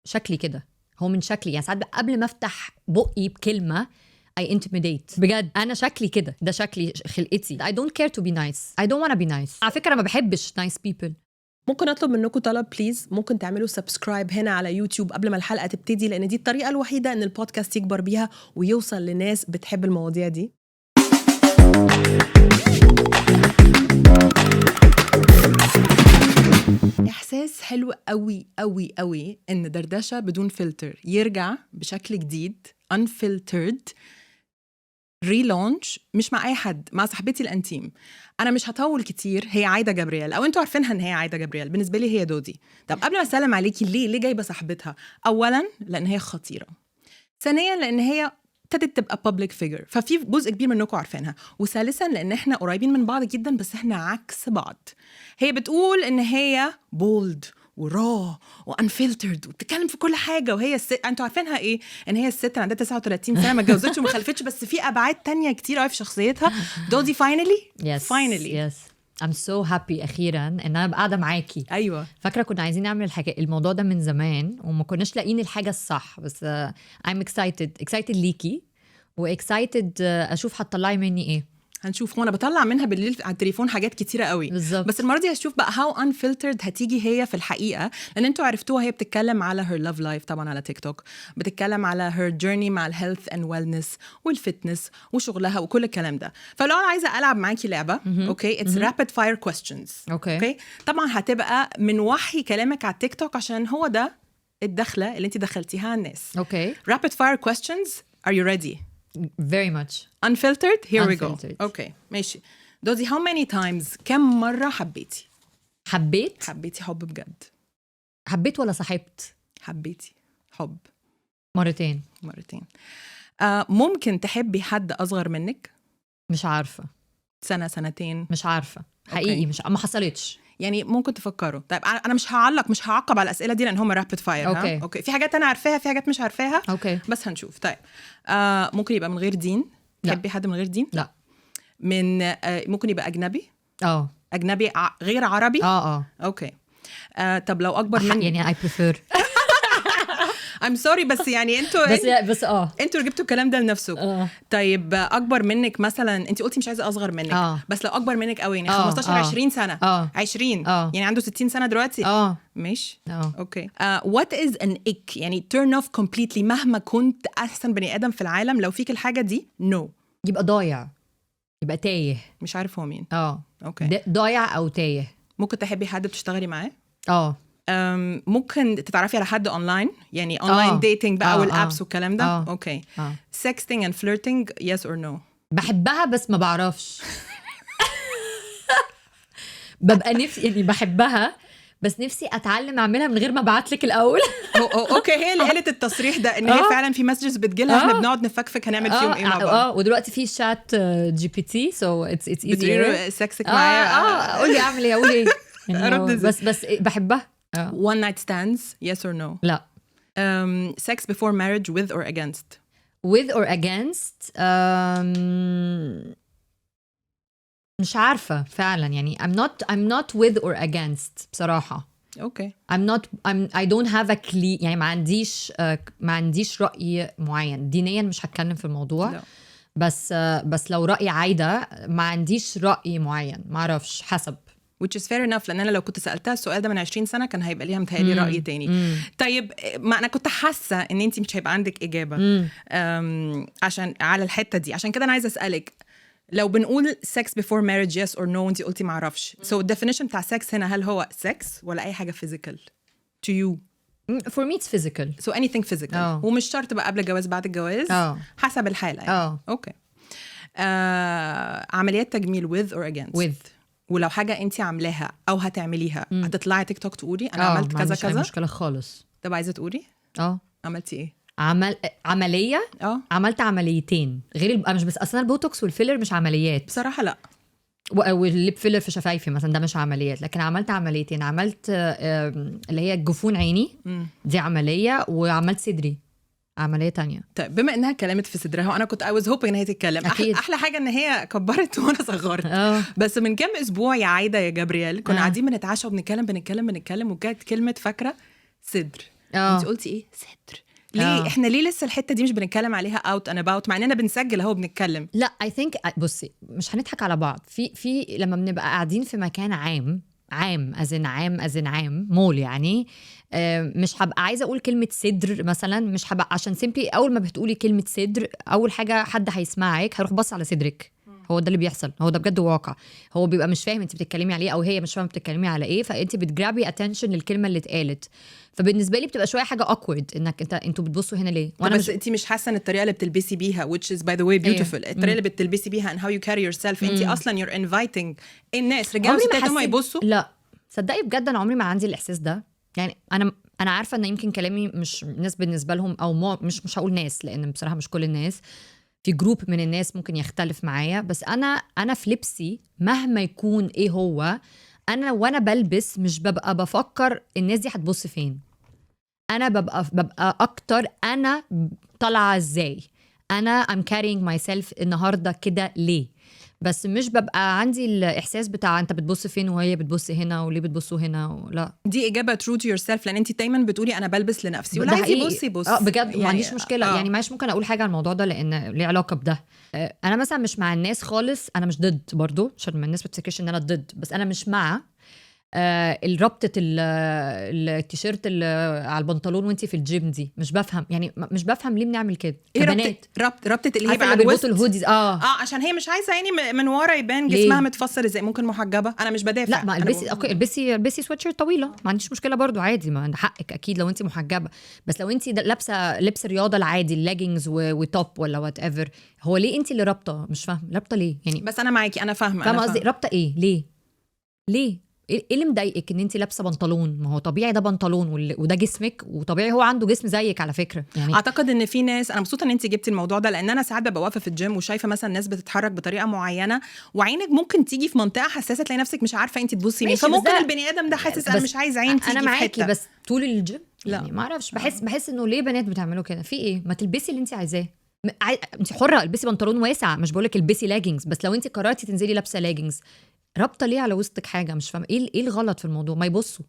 شكلي كده، هو من شكلي يعني. ساعات قبل ما افتح بقي بكلمه I intimidate بجد. انا شكلي كده، ده شكلي، خلقتي. I don't care to be nice. I don't wanna be nice. على فكره ما بحبش nice people. ممكن اطلب منكم طلب بليز؟ ممكن تعملوا سبسكرايب هنا على يوتيوب قبل ما الحلقه تبتدي، لان دي الطريقه الوحيده ان البودكاست يكبر بيها ويوصل لناس بتحب المواضيع دي. احساس حلو قوي قوي قوي ان دردشه بدون فلتر يرجع بشكل جديد unfiltered ريلونش، مش مع اي حد، مع صاحبتي الانتيم. انا مش هطول كتير، هي عايده جبريل، او انتوا عارفينها ان هي عايده جبريل، بالنسبه لي هي دودي. طب قبل ما اسلم عليكي، ليه جايبه صاحبتها؟ اولا لان هي خطيره، ثانيا لان هي ابتدت تبقى public figure، ففي جزء كبير منكم عارفينها، وثالثا لان احنا قريبين من بعض جدا بس احنا عكس بعض. هي بتقول ان هي bold وراه وانفلترد وبتتكلم في كل حاجه، وهي انتوا عارفينها ايه؟ ان هي الست عندها 39 سنه، ما اتجوزتش وما خلفتش، بس في ابعاد تانية كتير قوي في شخصيتها. دودي finally yes. I'm so happy اخيرا ان انا قاعده معاكي. ايوه فاكره كنا عايزين نعمل الموضوع ده من زمان وما كناش لاقيين الحاجه الصح، بس I'm excited ليكي، واكسايتد اشوف هتطلعي مني ايه. هنشوف. هو انا بطلع منها بالليل على التليفون حاجات كتيره قوي بالزبط. بس المره دي هشوف بقى how unfiltered هتيجي هي في الحقيقه، لان انتوا عرفتوها هي بتتكلم على her love life طبعا على تيك توك، بتتكلم على her journey مع الهيلث and wellness والفتنس وشغلها وكل الكلام ده. فلو انا عايزه العب معاكي لعبه اوكي it's rapid fire questions اوكي طبعا هتبقى من وحي كلامك على التيك توك، عشان هو ده الدخله اللي انت دخلتيها على الناس. اوكي rapid fire questions, are you ready? very much. Unfiltered, here we go. Unfiltered. Okay, ماشي. دودي, how many times، كم مرة حبيتي حبيتي حب بجد؟ حبيت ولا صاحبت؟ حبيتي حب. مرتين. ممكن تحبي حد أصغر منك؟ مش عارفة. سنة سنتين؟ مش عارفة حقيقي. مش ما حصلتش يعني. ممكن تفكروا. طيب أنا مش هعقب على الأسئلة دي لأن هم رابid فاير. أوكي في حاجات أنا عارفاها، في حاجات مش عارفاها. أوكي. بس هنشوف. طيب ممكن يبقى من غير دين؟ تحبي حد من غير دين؟ لا. من ممكن يبقى أجنبي؟ أجنبي غير عربي؟ أوكي. طب لو أكبر من يعني I prefer I'm sorry بس يعني انتوا بس انتوا جبتوا الكلام ده لنفسكم. طيب اكبر منك مثلا، انت قلتي مش عايزه اصغر منك بس لو اكبر منك قوي يعني 15 20 سنه 20 يعني عنده 60 سنه دلوقتي ماشي اوكي. what is an ick يعني turn off completely مهما كنت احسن بني ادم في العالم، لو فيك الحاجه دي no يبقى ضايع، يبقى تايه، مش عارف هو مين. اوكي ضايع او تايه. ممكن تحبي حد بتشتغلي معاه؟ ممكن تتعرفي على حد اونلاين، يعني اونلاين ديتنج بقى والابس والكلام ده. اوكي. sexting and flirting yes or no؟ بحبها بس ما بعرفش ببقى نفسي يعني بحبها بس نفسي اتعلم اعملها من غير ما ابعتلك الاول. اوكي هي اللي قالت التصريح ده ان هي فعلا في مسجز بتجيلها احنا بنقعد نفكفك هنعمل فيهم ايه مع بعض. ودلوقتي في شات جي بي تي سو اتس ايزي. بتقولي سكسك معايا قولي اعمل ايه، اقول ايه يعني بس بحبها. one night stands yes or no؟ لا. sex before marriage with or against؟ with or against مش عارفة فعلا يعني I'm not with or against بصراحة. اوكي. I don't have a clear يعني ما عنديش رأي معين. دينيا مش هتكلم في الموضوع لا. بس لو رأي عايدة ما عنديش رأي معين، ما اعرفش حسب which is fair enough، لأن أنا لو كنت سألتها السؤال ده من 20 سنة كان هيبقى ليها متهيألي رأي تاني. طيب ما أنا كنت حاسة إن أنتي مش هيبقى عندك إجابة عشان على الحتة دي، عشان كده أنا عايزة أسألك لو بنقول sex before marriage yes or no وأنتي قلتي معرفش، so definition بتاع sex هنا هل هو sex ولا أي حاجة physical to you؟ for me it's physical so anything physical ومش شرط بقى قبل الجواز بعد الجواز حسب الحالة يعني. أوكي. عمليات تجميل with or against؟ with. ولو حاجة انتي عاملاها او هتعمليها هتطلعي تيك توك تقولي انا عملت كذا كذا؟ مش مشكلة خالص. طب عايزة تقولي عملتي ايه؟ عملية عملت عمليتين غير مش بس اصلا البوتوكس والفيلر مش عمليات بصراحة لا، والليب فيلر في شفايفي مثلا ده مش عمليات، لكن عملت عمليتين. عملت اللي هي جفون عيني دي عملية، وعملت صدري عملية تانية. طيب بما انها كلمت في صدرها وانا كنت I was hoping ان هي تتكلم احلى حاجة ان هي كبرت وانا صغرت. بس من كام اسبوع يا عايدة يا جبريل كنا قاعدين بنتعشى وبنتكلم وجات كلمة فاكرة صدر، انت قلتي ايه صدر ليه احنا ليه لسه الحته دي مش بنتكلم عليها اوت اند اباوت مع اننا بنسجل اهو بنتكلم؟ لا I think بصي مش هنضحك على بعض في لما بنبقى قاعدين في مكان عام عام مول يعني مش هبقى عايزه اقول كلمه صدر مثلا، مش هبقى عشان سيمبلي اول ما بتقولي كلمه صدر اول حاجه حد هيسمعك هيروح بص على صدرك. هو ده اللي بيحصل، هو ده بجد واقع. هو بيبقى مش فاهم انت بتتكلمي على ايه او هي مش فاهمه بتتكلمي على ايه، فانت بتجرابي اتنشن للكلمه اللي اتقالت. فبالنسبه لي بتبقى شويه حاجه awkward انك انتوا بتبصوا هنا ليه. وانا بس انت مش حاسه ان الطريقه اللي بتلبسي بيها which is by the way beautiful الطريقه اللي بتلبسي بيها and how you carry yourself انت اصلا you're inviting الناس رجاله وستات هم يبصوا؟ لا صدقي بجد انا عمري ما عندي الاحساس ده. يعني انا عارفه ان يمكن كلامي مش ناس بالنسبه لهم او مش هقول ناس لان بصراحه مش كل الناس، في جروب من الناس ممكن يختلف معايا، بس انا في لبسي مهما يكون ايه هو انا وانا بلبس مش ببقى بفكر الناس دي هتبص فين. انا ببقى اكتر انا طالعه ازاي، انا I'm carrying myself النهارده كده ليه، بس مش ببقى عندي الاحساس بتاع انت بتبص فين وهي بتبص هنا وليه بتبصوا هنا. لا دي اجابه true to yourself لان انت دايما بتقولي انا بلبس لنفسي ولا عايز يبص بجد يعني ما عنديش مشكله يعني معلش ممكن اقول حاجه على الموضوع ده لان ليه علاقه بده. انا مثلا مش مع الناس خالص، انا مش ضد برضو عشان ما الناس بتفكرش ان انا ضد، بس انا مش مع الربطة التيشيرت على البنطلون وانتي في الجيم دي. مش بفهم يعني مش بفهم ليه بنعمل كده كبنات. ربطة اللي هي على الوسط الهوديز عشان هي مش عايزه يعني من ورا يبان جسمها متفصل ازاي. ممكن محجبه، انا مش بدافع. لا ما البسي سويتشيرت طويله ما عنديش مشكله برضو عادي، ما حقك اكيد لو انتي محجبه. بس لو انتي لابسه لبس الرياضه العادي اللاجينجز وتوب ولا وات ايفر، هو ليه انتي اللي رابطه؟ مش فاهمه رابطه ليه يعني. بس انا معاكي، انا فاهمه قصدي رابطه ايه ليه ايه اللي مضايقك ان انت لابسه بنطلون؟ ما هو طبيعي ده بنطلون وده جسمك، وطبيعي هو عنده جسم زيك على فكره يعني. اعتقد ان في ناس، انا مبسوطه ان انت جبتي الموضوع ده لان انا ساعات ببقى واقفه في الجيم وشايفه مثلا الناس بتتحرك بطريقه معينه وعينك ممكن تيجي في منطقه حساسه تلاقي نفسك مش عارفه انت تبصي مين، فممكن البني ادم ده حاسس انا مش عايز عين تيجي انا معاكي بس طول الجيم لا يعني ما اعرفش بحس انه ليه بنات بتعملوا كده؟ في ايه؟ ما تلبسي اللي انت عايزاه. انت حره، البسي بنطلون واسع، مش بقولك البسي لاجينجز، بس لو انت قررتي تنزلي لابسه لاجينجز رابطه ليه على وسطك حاجه؟ مش فاهمه ايه الغلط في الموضوع. ما يبصوا،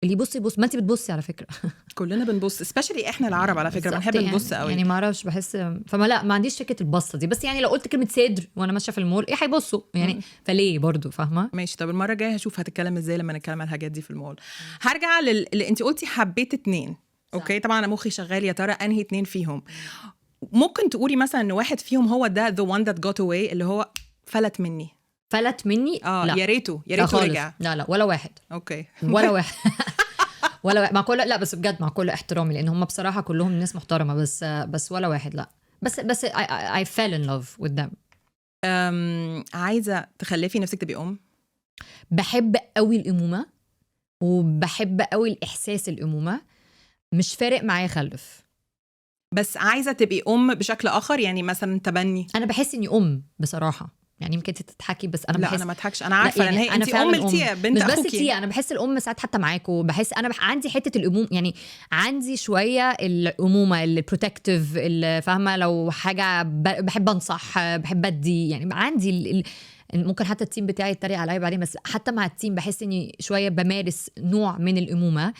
اللي يبص ما انت بتبصي على فكره. كلنا بنبص سبيشالي احنا العرب على فكره بنحب نبص قوي يعني ما اعرفش بحس فما لا ما عنديش فكره البصه دي. بس يعني لو قلت كلمه صدر وانا ماشيه في المول ايه هيبصوا يعني فليه برضو فاهمه؟ ماشي. طب المره الجايه هشوف هتتكلم ازاي لما نتكلم على الحاجات دي في المول. هرجع اللي انت قلتي حبيت 2 اوكي طبعا انا مخي شغال يا ترى انهي 2 فيهم. ممكن تقولي مثلا ان واحد فيهم هو ده the one that got away اللي هو فلت مني لا. يا ريته رجع. لا ولا واحد. اوكي ولا واحد ولا مع كل لا بس بجد مع كل احترامي لان هم بصراحه كلهم ناس محترمه بس ولا واحد لا. بس I fell in love with them. عايزه تخلفي نفسك تبقي بحب قوي الامومه وبحب قوي الاحساس الامومه، مش فارق معايا خلف. بس عايزه تبقي بشكل اخر يعني مثلا تبني. انا بحس اني بصراحه يعني يمكن تتحكي بس انا لا انا ما اضحكش، انا عارفه يعني ان هي انت التيا بنت مش اخوكي. بس تيا، انا بحس الام ساعات حتى معاكم، بحس انا عندي حته الامومه يعني عندي شويه الامومه البروتكتيف اللي فاهمه لو حاجه بحب انصح بحب ادي يعني عندي ممكن حتى التيم بتاعي يتريق عليا بعدين، بس حتى مع التيم بحس اني شويه بمارس نوع من الامومه،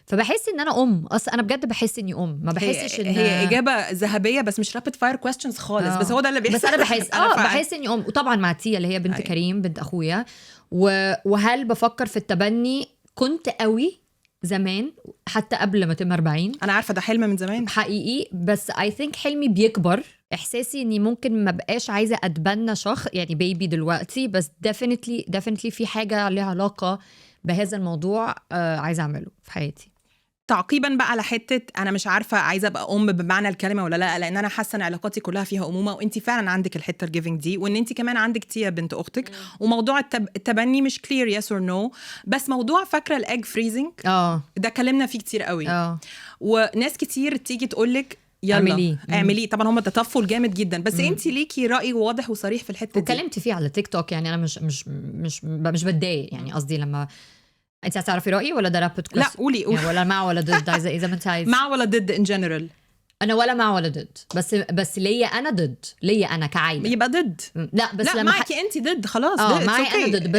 فبحس ان انا اصلا انا بجد بحس اني ما بحسش ان هي اجابه ذهبيه بس مش رابid fire questions خالص. بس هو ده اللي بيحصل. بس انا بحس بحس اني وطبعا مع تيا اللي هي بنت كريم بنت اخويا. وهل بفكر في التبني؟ كنت قوي زمان حتى قبل ما تم 40. انا عارفه ده حلم من زمان حقيقي، بس I think حلمي بيكبر. احساسي اني ممكن ما بقاش عايزه اتبنى شخص يعني بيبي دلوقتي، بس definitely في حاجه ليها علاقه بهذا الموضوع عايزه اعمله في حياتي. تعقيبا بقى على حته انا مش عارفه عايزه ابقى بمعنى الكلمه ولا لا، لان انا حاسه ان علاقاتي كلها فيها امومه وانت فعلا عندك الحته الجيفنج دي، وان انت كمان عندك تيا بنت اختك. وموضوع التبني مش كلير يس اور نو، بس موضوع فاكره الاج فريزنج ده كلمنا فيه كتير قوي. وناس كتير تيجي تقولك يلا اعمليه. طبعا هم تطفل جامد جدا، بس انت ليكي راي واضح وصريح في الحته دي وكلمت فيه على تيك توك. يعني انا مش بتضايق يعني قصدي لما انت هتعرفي رايي ولا ده رابط لا قولي يعني ولا مع ولا ضد اذا ما انت عايز مع ولا ضد ان جنرال. انا ولا مع ولا ضد، بس ليا انا ضد، ليا انا كعايده يبقى ضد. لا بس لا لما معاكي انت ضد خلاص معي انا ضد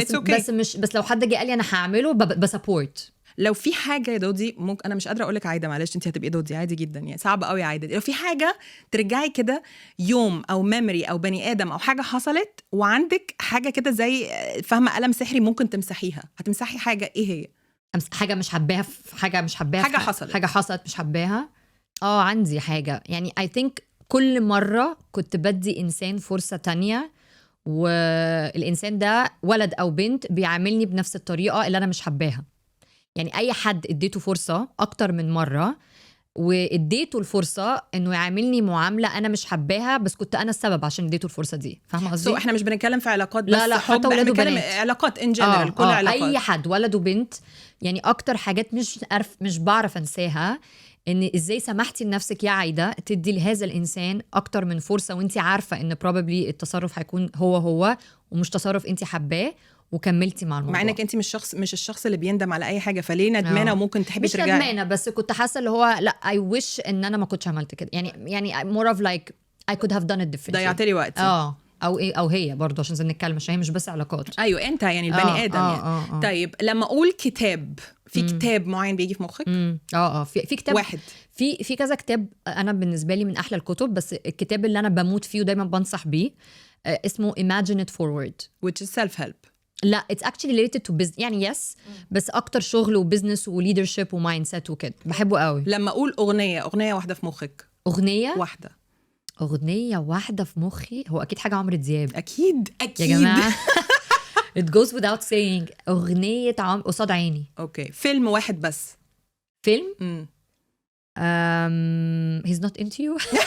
بس لو حد جه قال لي انا هعمله بسابورت. لو في حاجه يا دودي ممكن، انا مش قادره اقول لك عايده معلش انت هتبقي دودي عادي جدا يعني صعب قوي عايده، لو في حاجه ترجعي كده يوم او ميموري او بني ادم او حاجه حصلت وعندك حاجه كده زي فاهمه قلم سحري ممكن تمسحيها، هتمسحي حاجه ايه هي؟ حاجه مش حباها في حاجه مش حباها حاجه حصلت حاجه حصلت مش حباها. عندي حاجه يعني I think كل مره كنت بدي انسان فرصه تانية والإنسان ده ولد أو بنت بيعاملني بنفس الطريقة اللي أنا مش حباها. يعني أي حد اديته فرصة أكتر من مرة واديته الفرصة إنه يعاملني معاملة أنا مش حباها بس كنت أنا السبب عشان اديته الفرصة دي. فاهمة قصدي؟ احنا مش بنتكلم في علاقات بس لا حب، حتى ولاد وبنات، علاقات ان جنرال كل علاقات أي حد ولد وبنت. يعني أكتر حاجات مش بعرف أنساها ان ازاي سمحتي لنفسك يا عايدة تدي لهذا الانسان اكتر من فرصة وانتي عارفة ان probably التصرف هيكون هو ومش تصرف انتي حباه وكملتي مع الموضوع، مع انك انت مش الشخص اللي بيندم على اي حاجة، فليه ندمانة وممكن تحبي ترجعي؟ مش ندمانة بس كنت حاسة اللي هو لا I wish ان انا ما كنتش عملت كده يعني more of like I could have done it differently. ضيعت لي وقتي او ايه او هي برضه عشان نتكلم عشان هي مش بس علاقات. ايوه انت يعني البني ادم يعني. طيب لما اقول كتاب، في كتاب معين بيجي في مخك؟ في كتاب واحد، في كذا كتاب انا بالنسبه لي من احلى الكتب، بس الكتاب اللي انا بموت فيه ودايما بنصح بيه اسمه Imagine It Forward which is self-help. لا it's actually related to business يعني yes بس اكتر شغل وبزنس وليدرشيب ومايند سيت وكده، بحبه قوي. لما اقول اغنيه واحده في مخك؟ اغنيه واحده في مخي هو اكيد حاجه عمرو دياب. اكيد يا جماعه it goes without saying. اغنيه قصاد عيني. اوكي. فيلم واحد بس؟ فيلم he's not into you.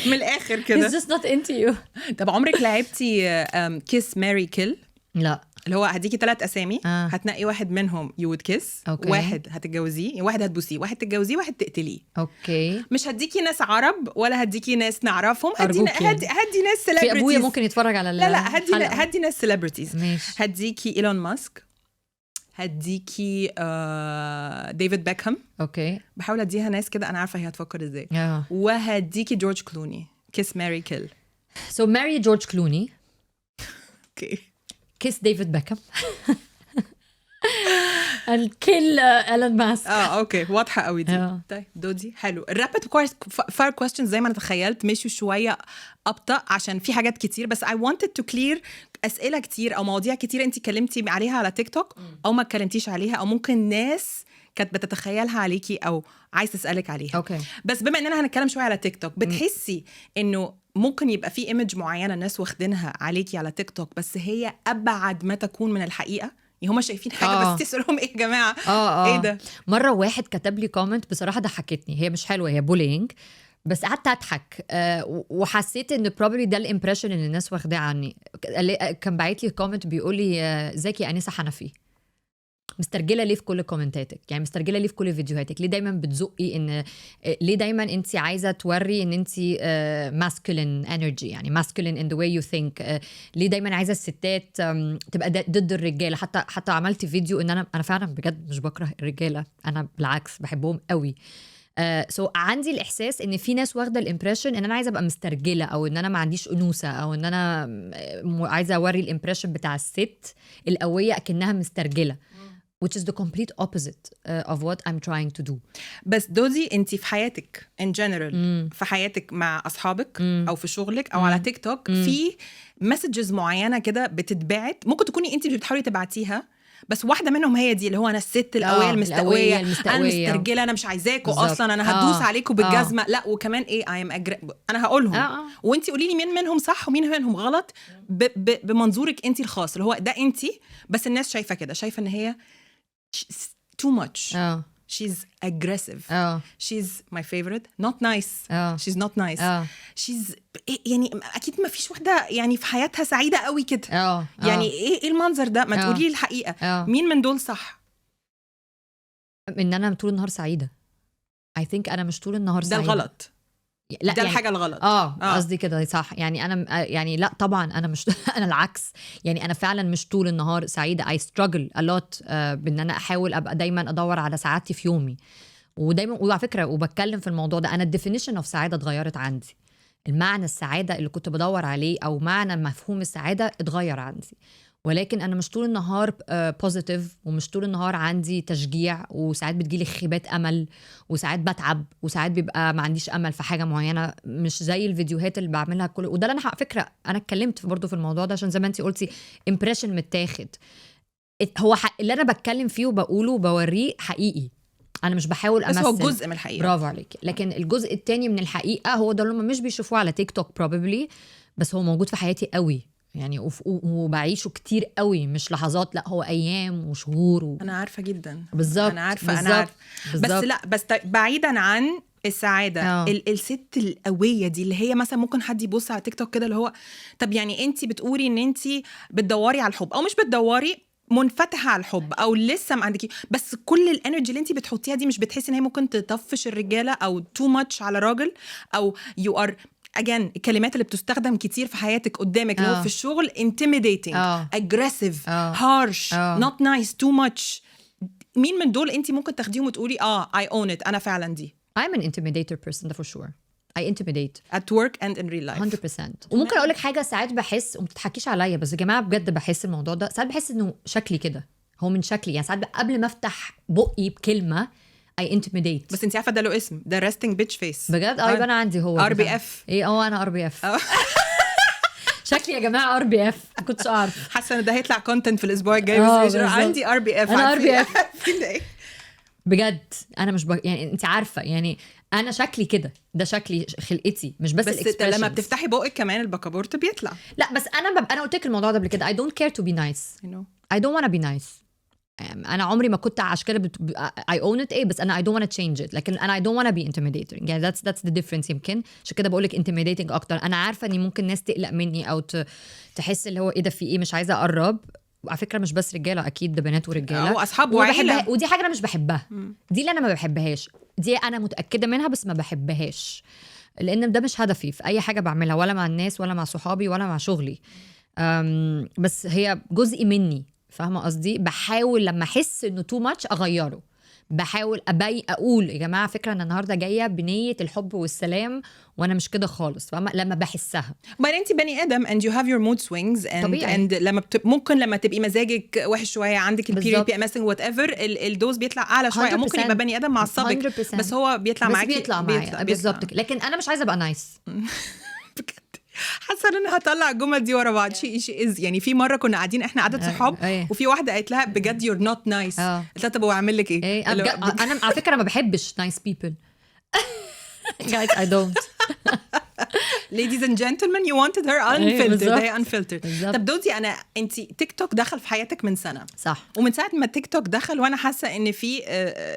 من الاخر كده he's just not into you. طب عمرك لعبتي كيس ماري كيل؟ لا. اللي هو هديكي 3 أسامي هتنقي واحد منهم you would kiss. واحد هتتجوزيه، واحد هتبوسيه، واحد تتجوزيه، واحد تقتليه. اوكي. مش هديكي ناس عرب ولا هديكي ناس نعرفهم، هدي ناس celebrities. في ابويا ممكن يتفرج على لا هدي ناس celebrities. ماشي. هديكي إيلون ماسك، هديكي ديفيد بيكهام. اوكي. بحاول اديها ناس كده انا عارفه هي هتفكر ازاي. وهديكي جورج كلوني. كيس ماري كيل. So marry جورج كلوني. اوكي. كيس ديفيد بيكهام. الكل إيلون ماسك. اوكي واضحه قوي دي. طيب دودي حلو. الرابid fire questions زي ما انا تخيلت مشوا شويه ابطا عشان في حاجات كتير، بس I wanted to clear اسئله كتير او مواضيع كتير انت اتكلمتي عليها على تيك توك او ما اتكلمتيش عليها او ممكن ناس كانت بتتخيلها عليكي او عايز تسالك عليها. اوكي. بس بما اننا هنتكلم شويه على تيك توك، بتحسي انه ممكن يبقى في ايمج معينه الناس واخدينها عليكي على تيك توك بس هي ابعد ما تكون من الحقيقه؟ يعني هما شايفين حاجه بس تسألهم ايه يا جماعه؟ ايه ده؟ مره واحد كتب لي كومنت بصراحه ضحكتني، هي مش حلوه هي بولينج بس قعدت اضحك وحسيت ان probably ده الامبريشن اللي الناس واخداه عني. كان باعت لي كومنت بيقول لي ازيك يا انسه حنفي، مسترجله ليه في كل كومنتاتك، يعني مسترجله ليه في كل فيديوهاتك، ليه دايما بتزقي ان ليه دايما انت عايزه توري ان انت masculine energy يعني masculine in the way you think، ليه دايما عايزه الستات تبقى ضد الرجاله. حتى عملت فيديو ان انا فعلا بجد مش بكره الرجاله، انا بالعكس بحبهم قوي. عندي الاحساس ان في ناس واخده الامبريشن ان انا عايزه ابقى مسترجله او ان انا ما عنديش انوثه او ان انا عايزه اوري الامبريشن بتاع الست القويه اكنها مسترجله which is the complete opposite of what I'm trying to do. بس دوزي انتي في حياتك in general في حياتك مع أصحابك أو في شغلك أو على تيك توك في مسجز معينة كده بتتبعت، ممكن تكوني انتي بتحاولي تبعتيها بس واحدة منهم هي دي اللي هو أنا الست القوية المستقوية، أنا مسترجلة، أنا مش عايزاكوا أصلا، أنا هدوس عليكوا بالجزمة. لا وكمان إيه أنا هقولهم وانتي قولي لي مين منهم صح ومين منهم غلط بمنظورك انتي الخاص اللي هو ده انتي، بس الناس شايفة كده، شايفة إن هي too much. She's aggressive. She's my favorite. Not nice. She's not nice. She's يعني أكيد ما فيش واحدة يعني في حياتها سعيدة قوي كده. يعني إيه المنظر ده؟ ما تقولي لي الحقيقة. مين من دول صح؟ إن أنا طول النهار سعيدة. I think أنا مش طول النهار سعيدة. ده الغلط. لا ده الحاجة الغلط. قصدي كده صح. يعني أنا يعني لا طبعا أنا مش أنا العكس، يعني أنا فعلا مش طول النهار سعيدة. I struggle a lot بأن أنا أحاول أبقى دايما أدور على سعادتي في يومي، ودايما وعلى فكرة وبتكلم في الموضوع ده أنا definition of سعادة اتغيرت عندي. المعنى السعادة اللي كنت بدور عليه أو معنى مفهوم السعادة اتغير عندي، ولكن انا مش طول النهار بوزيتيف، ومش طول النهار عندي تشجيع، وساعات بتجيلي خيبات امل، وساعات بتعب، وساعات بيبقى ما عنديش امل في حاجه معينه، مش زي الفيديوهات اللي بعملها كل. وده اللي انا على فكره انا اتكلمت برضو في الموضوع ده، عشان زي ما انت قلتي امبريشن متاخد. هو اللي انا بتكلم فيه وبقوله وبوريه حقيقي، انا مش بحاول امثل، بس هو جزء من الحقيقه. برافو عليك. لكن الجزء التاني من الحقيقه هو ده اللي هم مش بيشوفوه على تيك توك probably، بس هو موجود في حياتي قوي يعني، وبعيشه كتير قوي، مش لحظات، لا هو ايام وشهور انا عارفه جدا. بالظبط. انا عارفه بس لا، بس بعيدا عن السعاده، الست القويه دي اللي هي مثلا ممكن حد يبص على تيك توك كده اللي هو طب يعني انت بتقولي ان انت بتدوري على الحب، او مش بتدوري، منفتحه على الحب، او لسه ما عندكي، بس كل الانرجي اللي انت بتحطيها دي مش بتحسي ان هي ممكن تطفش الرجاله او تو ماتش على راجل، او يو ار again الكلمات اللي بتستخدم كتير في حياتك قدامك اللي هو في الشغل intimidating aggressive harsh not nice too much. مين من دول انت ممكن تاخديهم وتقولي I own it، انا فعلا دي I'm an intimidator person ده for sure. I intimidate at work and in real life 100%. وممكن اقول لك حاجه، ساعات بحس، وما تضحكيش عليا بس يا جماعه بجد بحس الموضوع ده، ساعات بحس انه شكلي كده، هو من شكلي يعني. ساعات قبل ما افتح بقي بكلمه I intimidate. بس انت عارفه ده له اسم، ده resting bitch face بجد. يبقى انا عندي هو RBF. ايه انا RBF. شكلي يا جماعه RBF، ما كنتش اعرف. حاسه ان ده هيطلع كونتنت في الاسبوع الجاي، بس عندي RBF. انا RBF بجد. انا مش يعني انت عارفه يعني انا شكلي كده، ده شكلي خلقتي، مش بس الاكسبريشنز. لما بتفتحي بقك كمان البكابورت بيطلع. لا بس انا قلت لك الموضوع ده قبل كده. I don't care to be nice. I don't want to be nice. انا عمري ما كنت عشان كده I own it بس انا I don't want to change it. لكن انا I don't want to be intimidating يعني that's the difference. يمكن عشان كده بقول لك intimidating اكتر. انا عارفه اني ممكن ناس تقلق مني او تحس اللي هو ايه ده في ايه، مش عايزه اقرب. على فكره مش بس رجاله، اكيد ده بنات ورجاله واصحاب وعيله، ودي حاجه انا مش بحبها. دي اللي انا ما بحبهاش، دي انا متاكده منها بس ما بحبهاش، لان ده مش هدفي في اي حاجه بعملها، ولا مع الناس ولا مع صحابي ولا مع شغلي. بس هي جزء مني، فاهمه قصدي؟ بحاول لما احس انه تو ماتش اغيره، بحاول اقول يا جماعه فكره ان النهارده جايه بنيه الحب والسلام وانا مش كده خالص، فاهمه؟ لما بحسها. ما انت بني ادم and you have your mood swings and لما ممكن لما تبقي مزاجك وحش شويه، عندك البيريود بي ام اس وات ايفر، الدوز بيطلع اعلى شويه، ممكن يبقى بني ادم معصبك بس هو بيطلع معاكي، بيطلع معايا بالظبط. لكن انا مش عايزه ابقى نايس. حاسه ان انا هطلع الجمل دي ورا بعض. شيء يعني في مره كنا قاعدين احنا عدد صحاب وفي واحده قالت لها بجد you're not nice. قالت لها طب واعمل لك ايه؟ انا على فكره ما بحبش nice people. guys I don't. ladies and gentlemen you wanted her unfiltered. هي unfiltered. طب دوزي، انت تيك توك دخل في حياتك من سنه صح، ومن ساعه ما تيك توك دخل وانا حاسه ان في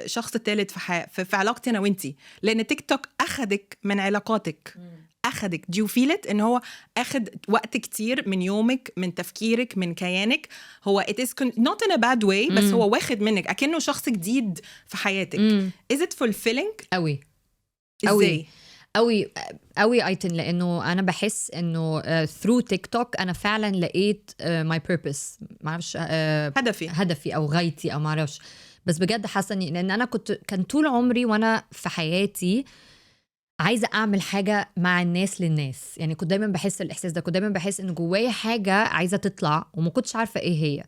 شخص ثالث في علاقتي انا وانتي، لان تيك توك اخدك من علاقاتك. أخدك do you feel it؟ إن هو أخد وقت كتير من يومك، من تفكيرك، من كيانك. هو it is not in a bad way بس هو واخد منك أكنه شخص جديد في حياتك. is it fulfilling؟ أوي إزاي؟ أوي أيتن، لأنه أنا بحس إنه through تيك توك أنا فعلا لقيت my purpose، معرفش هدفي أو غايتي أو معرفش، بس بجد حاسة لأن أنا كان طول عمري وأنا في حياتي عايزة أعمل حاجة مع الناس للناس. يعني كنت دايما بحس الإحساس ده، كنت دايما بحس إن جوايا حاجة عايزة تطلع وما كنتش عارفة إيه هي.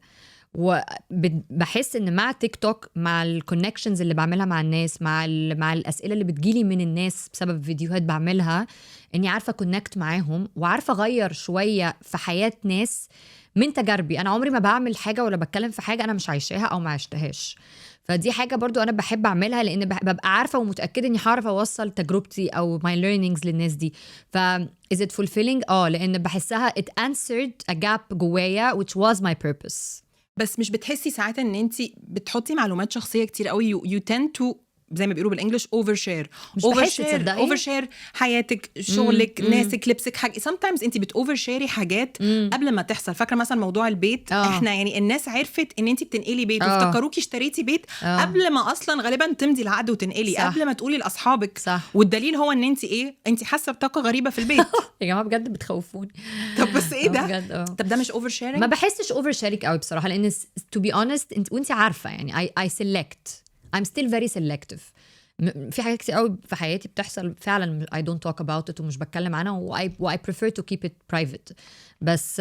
وبحس إن مع تيك توك، مع الكونكشنز اللي بعملها مع الناس، مع الأسئلة اللي بتجيلي من الناس بسبب فيديوهات بعملها، إني عارفة كونكت معاهم وعارفة أغير شوية في حياة ناس من تجاربي. أنا عمري ما بعمل حاجة ولا بتكلم في حاجة أنا مش عايشاها أو ما عشتهاش. فدي حاجة برضو أنا بحب أعملها، لأن ببقى عارفة ومتأكدة إني هعرف أوصل تجربتي أو my learnings للناس دي. is it fulfilling؟ لأن بحسها it answered a gap جوايا which was my purpose. بس مش بتحسي ساعات إن أنتي بتحطي معلومات شخصية كتير قوي you tend to زي ما بيقولوا بالانجلش اوفر شير حياتك، شغلك، ناسك، لبسك، حاجه sometimes انت بتوفر شيري حاجات قبل ما تحصل. فاكره مثلا موضوع البيت، احنا يعني الناس عرفت ان انت بتنقلي بيت وافتكروكي اشتريتي بيت قبل ما اصلا غالبا تمضي العقد وتنقلي، قبل ما تقولي لاصحابك. والدليل هو ان انت حاسه بطاقه غريبه في البيت. يا جماعه بجد بتخوفوني. طب بس ايه ده؟ طب ده مش اوفر شيرنج؟ ما بحسش اوفر شيرنج قوي بصراحه، لان to be honest وانت عارفه يعني I select. I'm still very selective. في حاجات كتير قوي في حياتي بتحصل فعلا I don't talk about it ومش بتكلم عنها و I prefer to keep it private. بس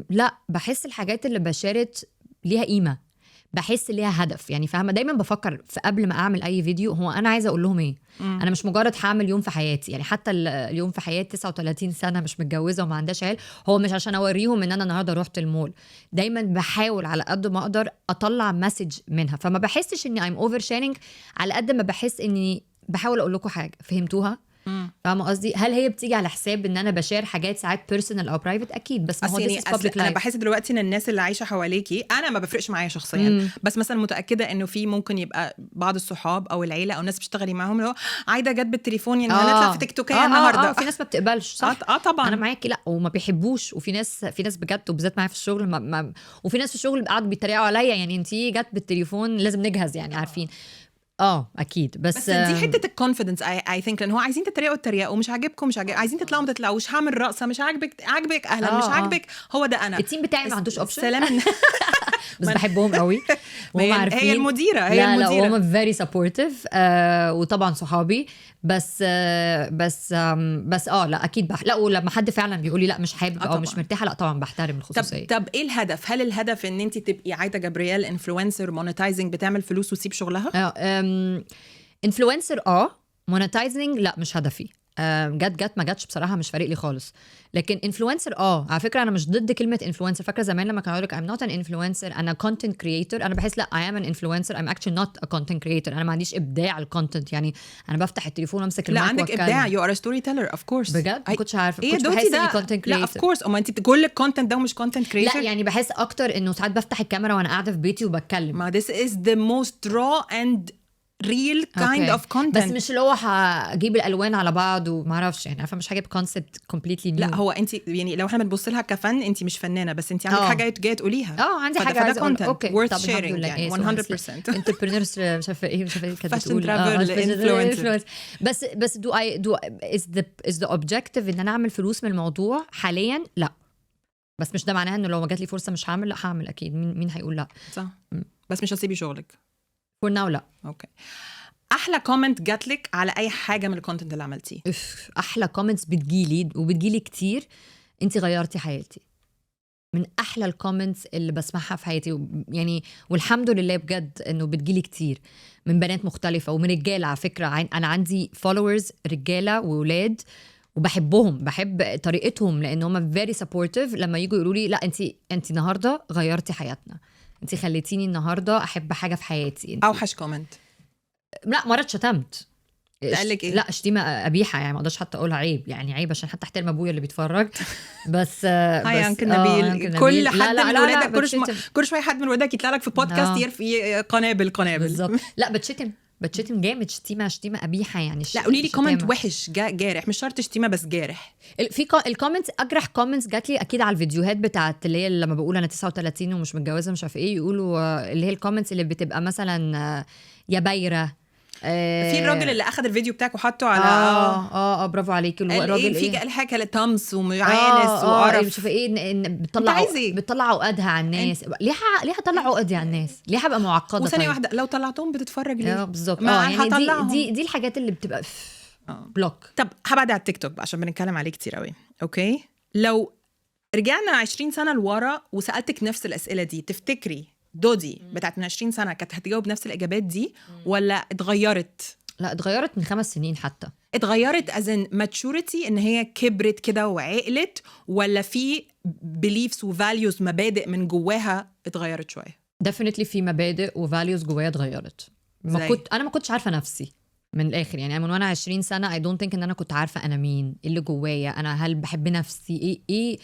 لا بحس الحاجات اللي بشارت ليها قيمة، بحس ليها هدف. يعني فاهمه دايما بفكر في قبل ما اعمل اي فيديو هو انا عايزه اقول لهم ايه. انا مش مجرد هعمل يوم في حياتي، يعني حتى اليوم في حياتي 39 سنه مش متجوزه وما عندهاش عيال، هو مش عشان اوريهم ان انا النهارده رحت المول. دايما بحاول على قد ما اقدر اطلع مسج منها، فما بحسش اني I'm over sharing على قد ما بحس اني بحاول اقول لكم حاجه فهمتوها. فاهمه قصدي؟ هل هي بتيجي على حساب ان انا بشير حاجات ساعات بيرسونال او برايفت؟ اكيد، بس ما هو يعني انا بحس دلوقتي ان الناس اللي عايشه حواليكي انا ما بفرقش معايا شخصيا، بس مثلا متاكده انه في ممكن يبقى بعض الصحاب او العيله او الناس بتشتغلي معاهم اللي هو عايده جت بالتليفون يعني هنطلع في تيك توك النهارده. في ناس ما بتقبلش، صح؟ طبعا انا معاكي، لا وما بيحبوش، وفي ناس بجد وبالذات معايا في الشغل وفي ناس في الشغل قعدوا بيتريقوا عليا، يعني انتي جت بالتليفون لازم نجهز، يعني عارفين. اكيد، بس دي حته الكونفيدنس اي ثينك، لان هو عايزين تتريقوا مش عاجبكم عايزين تطلعوا ما تطلعوش، هعمل رقصه مش عاجبك اهلا مش عاجبك هو ده انا. التيم بتاعي ما عندوش اوبشن سلام بس بحبهم قوي وهم عارفين. هي المديره لا هم very supportive وطبعا صحابي، بس لا اكيد لا، ولما حد فعلا بيقول لي لا مش حابب او مش مرتاحه، لا طبعا بحترم الخصوصيه. طب ايه الهدف؟ هل الهدف ان انت تبقي عايده جبريال انفلونسر مونيتايزنج بتعمل فلوس وتسيب شغلها؟ انفلونسر مونيتايزنج لا مش هدفي. جت ما جاتش بصراحه مش فارق لي خالص. لكن انفلونسر على فكره انا مش ضد كلمه انفلونسر. فاكره زمان لما كانوا يقولوا I'm not an influencer انا content creator، انا بحس لا I am an influencer I'm actually not a content creator. انا ما عنديش ابداع الكونتنت، يعني انا بفتح التليفون وامسك المايك لا عندك ابداع، you are a storyteller of course. بجد ما كنتش عارفه، كنتش بحس اني content creator. لا of course اما انت بتقول لك content ده ومش content creator. لا يعني بحس اكتر انه ساعات بفتح الكاميرا وانا قاعده في بيتي وبتكلم. ما this is the most raw and real kind of content. بس مش اللي هو هجيب الالوان على بعض وما اعرفش، يعني عارفه مش هجيب كونسبت كومبليتلي نيو. لا هو انت يعني لو احنا بنبص لها كفن انت مش فنانه، بس انت عندك حاجه جايه تقوليها. عندي حاجه عايزه اقول اوكي worth sharing يعني 100%. entrepreneurs مش عارفه ايه كانت بتقول influencer. بس is the objective ان انا اعمل فلوس من الموضوع حاليا؟ لا، بس مش ده معناها انه لو ما جات لي فرصه مش هعمل. لا هعمل اكيد، مين هيقول لا؟ صح. بس مش هتسيبي شغلك for now. لا. اوكي. احلى كومنت جاتلك على اي حاجه من الكونتنت اللي عملتيه؟ احلى كومنتس بتجيلي كتير. انتي غيرتي حياتي، من احلى الكومنتس اللي بسمعها في حياتي يعني، والحمد لله بجد انه بتجيلي كتير من بنات مختلفه ومن رجاله. على فكره انا عندي فولورز رجاله وولاد وبحبهم، بحب طريقتهم لان هم very supportive. لما يجوا يقولوا لي لا انتي النهارده غيرتي حياتنا، انتي خليتيني النهارده احب حاجه في حياتي. اوحش كومنت؟ لا مرات شتمت. قالك ايه؟ لا شتيمه قبيحه يعني، ما اقدرش حتى اقولها عيب، يعني عيب عشان حتى احترم ابويا اللي بيتفرج. بس هاي انكل نبيل. كل حد من ولادك كل شويه حد من ولادك يطلع لك في بودكاست يرفي قنابل بالظبط. لا بتشتم جامد، شتيمه قبيحه يعني. لا قولي لي كومنت وحش جارح، مش شرط شتيمه بس جارح. في الكومنتس اجرح كومنتس جات لي اكيد على الفيديوهات بتاعت اللي هي لما بقول انا 39 ومش متجوزه مش عارفه ايه، يقولوا اللي هي الكومنتس اللي بتبقى مثلا يا بايره. في الراجل اللي اخذ الفيديو بتاعك وحطه على برافو عليكي. الراجل في قال حاجه لتمس ومعانس وقرف مش عارفه ايه، بتطلع عقدها على الناس. ليه هطلع عقدي على الناس؟ ليه هبقى معقده؟ وثانيه واحده لو طلعتهم بتتفرج ليه؟ بالظبط. يعني دي الحاجات اللي بتبقى بلوك. طب هبعد على التيك توك عشان بنتكلم عليه كتير قوي. اوكي، لو رجعنا 20 سنه لورا وسالتك نفس الاسئله دي، تفتكري دودي بتاعت من 20 سنة كانت هتجاوب نفس الإجابات دي ولا اتغيرت؟ لا اتغيرت من 5 سنين حتى. اتغيرت as in maturity إن هي كبرت كده وعقلت، ولا في beliefs و values مبادئ من جواها اتغيرت شوية؟ definitely في مبادئ و values جوايا اتغيرت. أنا ما كنتش عارفة نفسي من الآخر يعني. من وأنا 20 سنة I don't think إن أنا كنت عارفة أنا مين، إيه اللي جوايا، أنا هل بحب نفسي، ايه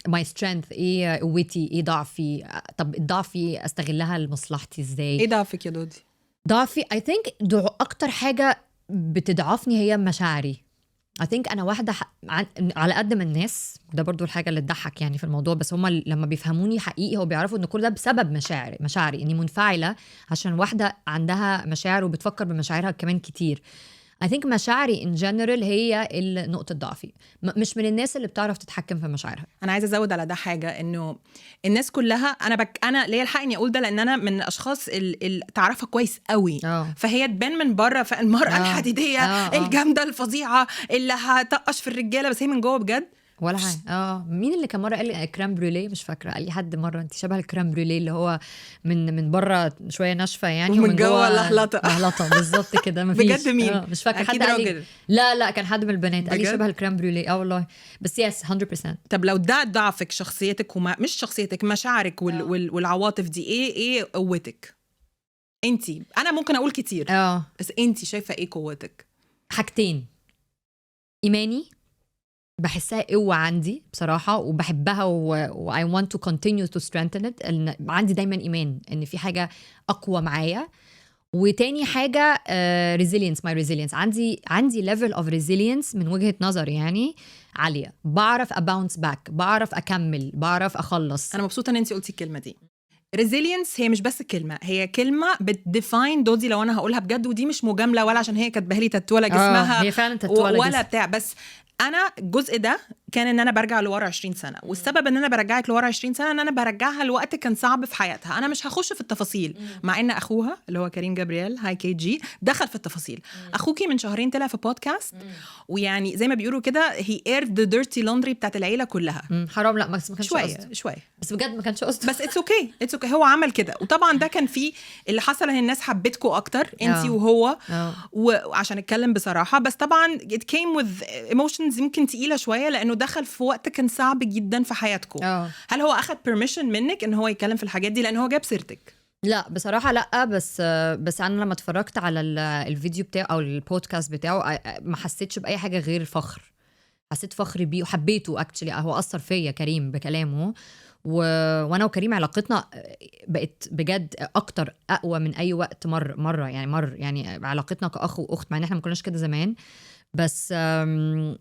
my strength، ايه قوتي، ايه ضعفي. طب ضعفي استغلها لمصلحتي ازاي؟ ايه ضعفك يا دودي؟ ضعفي I think اكتر حاجة بتضعفني هي مشاعري. I think انا واحدة على قد ما الناس، ده برضو الحاجة اللي تضحك يعني في الموضوع، بس هم لما بيفهموني حقيقي هو بيعرفوا ان كل ده بسبب مشاعري اني منفعلة عشان واحدة عندها مشاعر وبتفكر بمشاعرها كمان كتير. I think مشاعري in general هي نقطة ضعفي. مش من الناس اللي بتعرف تتحكم في مشاعرها. انا عايزه ازود على ده حاجه، انه الناس كلها انا ليا الحق اني اقول ده، لان انا من الاشخاص اللي تعرفها كويس قوي. فهي تبان من بره فالمرأة الحديديه الجامده الفظيعه اللي هتقش في الرجاله، بس هي من جوه بجد ولا حاجه. مين اللي كان مره قال لي كريم بروليه، مش فاكره، قال لي حد مره انت شبه الكريم بروليه اللي هو من بره شويه ناشفه يعني ومن جوه لهلطه بالظبط كده. مفيش بجد مين مش فاكره حد قال لي. لا كان حد من البنات قال لي شبه الكريم بروليه. والله بس يس 100%. طب لو ده ضعفك شخصيتك مش شخصيتك، مشاعرك والعواطف دي، ايه قوتك انتي؟ انا ممكن اقول كتير بس انتي شايفه ايه قوتك؟ حاجتين. ايماني، بحسها قوة عندي بصراحة وبحبها و I want to continue to strengthen it. إن عندي دايما إيمان إن في حاجة أقوى معايا. وتاني حاجة resilience. my resilience عندي level of resilience من وجهة نظري يعني عالية. بعرف bounce back، بعرف أكمل، بعرف أخلص. أنا مبسوطة إن أنتي قلتي الكلمة دي. resilience هي مش بس كلمة، هي كلمة بتديفاين دودي لو أنا هقولها بجد، ودي مش مجاملة ولا عشان هي كاتبه لي تاتو ولا جسمها هي فعلا تاتو ولا بتاع، بس انا الجزء ده كان ان انا برجع لورا 20 سنه، والسبب ان انا برجعك لورا 20 سنه ان انا برجعها لوقت كان صعب في حياتها. انا مش هخش في التفاصيل، مع ان اخوها اللي هو كريم جابرييل هاي كي جي دخل في التفاصيل. اخوكي من شهرين طلع في بودكاست، ويعني زي ما بيقولوا كده هي اير ذا ديرتي لاندري بتاعت العيله كلها. حرام. لا ما كانش شويه بس بجد ما كانش قصده، بس اتس اوكي هو عمل كده. وطبعا ده كان فيه اللي حصل ان الناس حبتكوا اكتر انتي وهو، وعشان اتكلم بصراحه، بس طبعا it came with emotions يمكن تقيله شويه لانه دخل في وقت كان صعب جدا في حياتكم. هل هو اخد permission منك ان هو يتكلم في الحاجات دي لان هو جاب سيرتك؟ لا بصراحة لا، بس أنا لما اتفرجت على الفيديو بتاعه أو البودكاست بتاعه ما حسيتش بأي حاجة غير الفخر. حسيت فخر بيه وحبيته اكتشلي. هو أثر فيا كريم بكلامه، وانا وكريم علاقتنا بقت بجد اكتر اقوى من اي وقت مر يعني علاقتنا كأخ واخت، مع ان احنا ما كناش كده زمان. بس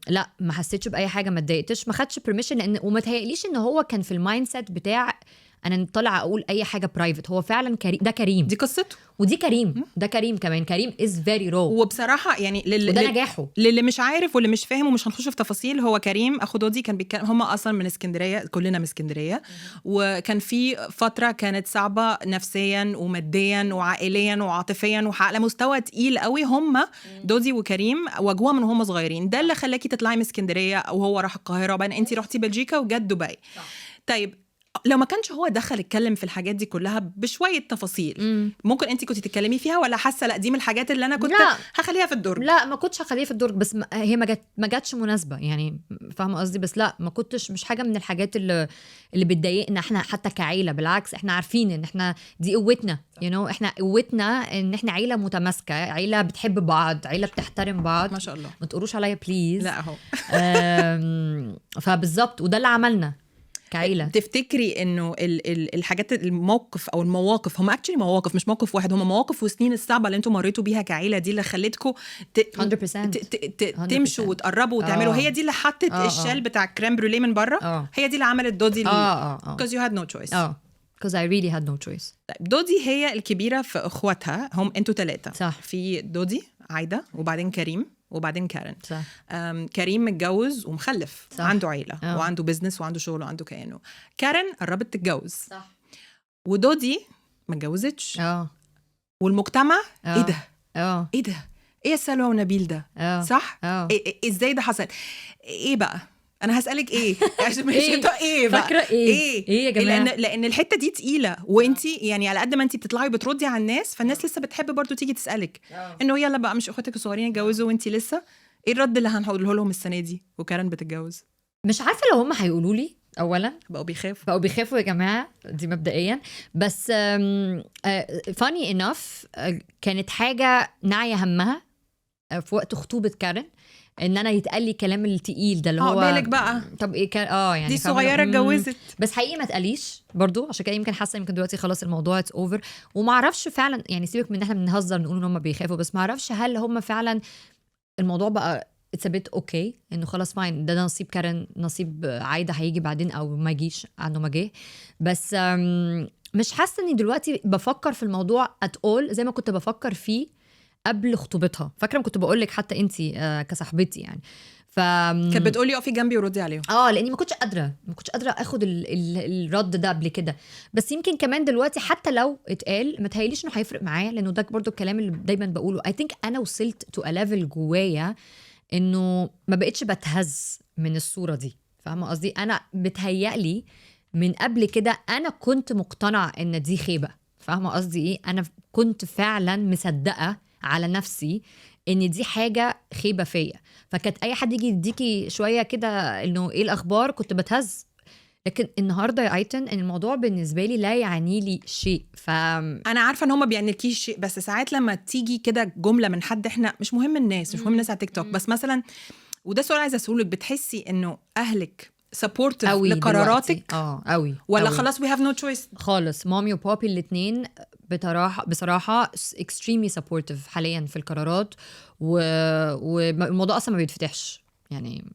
لا ما حسيتش باي حاجه، ما اتضايقتش، ما خدش بيرميشن، لان وما تهيأليش ان هو كان في المايند سيت بتاع انا طالعه اقول اي حاجه برايفت. هو فعلا كريم، ده كريم، دي قصته، ودي كريم، ده كريم كمان. كريم از فيري رو، وبصراحه يعني وده نجاحه. للي مش عارف واللي مش فاهم ومش هنخش في تفاصيل، هو كريم اخو دودي كان بيتكلم، هم اصلا من اسكندريه، كلنا من اسكندريه، وكان في فتره كانت صعبه نفسيا وماديا وعائليا وعاطفيا وعلى مستوى تقيل قوي. هم دودي وكريم واجهوها من هم صغيرين. ده اللي خلاكي تطلعي من اسكندريه وهو راح القاهره، وبعدين انتي رحتي بلجيكا وجت دبي. طيب لو ما كانش هو دخل اتكلم في الحاجات دي كلها بشويه تفاصيل، ممكن انت كنت تتكلمي فيها، ولا حاسه لا دي من الحاجات اللي انا كنت هخليها في الدرج؟ لا ما كنتش هخليها في الدرج، بس هي ما جاتش مناسبه يعني، فاهمه قصدي؟ بس لا ما كنتش، مش حاجه من الحاجات اللي بتضايقنا احنا حتى كعيله. بالعكس احنا عارفين ان احنا دي قوتنا، احنا قوتنا ان احنا عيله متماسكه، عيله بتحب بعض، عيله بتحترم بعض. ما شاء الله. ما تقولوش عليا بليز. لا اهو. فبالظبط، وده اللي عملنا كعيلة. تفتكري انه الحاجات، الموقف او المواقف، هم اكشلي مواقف مش موقف واحد، هم مواقف وسنين الصعبه اللي انتم مريتوا بيها كعيله، دي اللي خلتكم 100% تمشوا وتقربوا وتعملوا؟ هي دي اللي حطت الشال بتاع كريم بروليه من بره؟ هي دي اللي عملت دودي because you had no choice. because I really had no choice. دودي هي الكبيره في اخواتها، هم انتوا 3 صح. في دودي، عايده، وبعدين كريم، وبعدين كارن. صح. كريم متجوز ومخلف. صح. عنده عيلة وعنده بزنس وعنده شغل وعنده كيانه. كارن قربت تتجوز. صح. ودودي ما اتجوزتش. والمجتمع ايه ده؟ ايه ده؟ ايه سلوى ونبيل ده؟ صح؟ ازاي ده حصل؟ ايه بقى؟ انا هسألك ايه عشان مش ايه بقى؟ فاكره ايه يا جماعه؟ لان الحته دي تقيله، وانتي يعني على قد ما انتي بتطلعي بتردي على الناس، فالناس لسه بتحب برضو تيجي تسألك انه يلا بقى مش اخواتك الصغيرين اتجوزوا وانتي لسه. ايه الرد اللي هنقوله لهم السنه دي وكارن بتتجوز؟ مش عارفه لو هم هيقولوا لي. اولا بقوا بيخافوا يا جماعه، دي مبدئيا. بس funny enough كانت حاجه ناعيه همها في وقت خطوبه كارن، ان انا يتقال لي كلام التقيل ده اللي هو بالك بقى. طب ايه كان يعني دي صغيره اتجوزت، بس حقيقي ما تقاليش برضو، عشان كده يمكن حاسه يمكن دلوقتي خلاص الموضوع اتس اوفر. وما اعرفش فعلا يعني، سيبك من ان احنا بنهزر نقول ان هم بيخافوا، بس ما اعرفش هل هم فعلا الموضوع بقى اتس ا بيت اوكي انه خلاص فاين، ده نصيب كارن، نصيب عايده هيجي بعدين او ما يجيش، عنه ما جه. بس مش حاسه اني دلوقتي بفكر في الموضوع ات اول زي ما كنت بفكر فيه قبل خطوبتها. فاكره كنت بقول لك حتى انت كصاحبتي يعني. كانت بتقولي اقفي جنبي وردي عليهم. لاني ما كنتش قادره اخد الرد ده قبل كده. بس يمكن كمان دلوقتي حتى لو اتقال ما تهيليش انه هيفرق معايا، لانه ده برضو الكلام اللي دايما بقوله. I think انا وصلت to a level جوايا انه ما بقتش بتهز من الصوره دي. فاهمه قصدي؟ انا بتهيألي من قبل كده انا كنت مقتنعه ان دي خيبه. فاهمه قصدي ايه؟ انا كنت فعلا مصدقه على نفسي ان دي حاجه خيبه فيا. فكانت اي حد يجي يديكي شويه كده انه ايه الاخبار كنت بتهز. لكن النهارده يا ايتن ان الموضوع بالنسبه لي لا يعني لي شيء. انا عارفه ان هم بيعنيلكيش شيء، بس ساعات لما تيجي كده جمله من حد، احنا مش مهم الناس، مش مهم الناس على تيك توك، بس مثلا، وده سؤال عايزه اسالك، بتحسي انه اهلك سبورتيف لقراراتك قوي ولا أوي. خلاص we have no choice خالص؟ مامي وبابي الاثنين بصراحه extremely supportive حاليا في القرارات، والموضوع اصلا ما بيتفتحش يعني.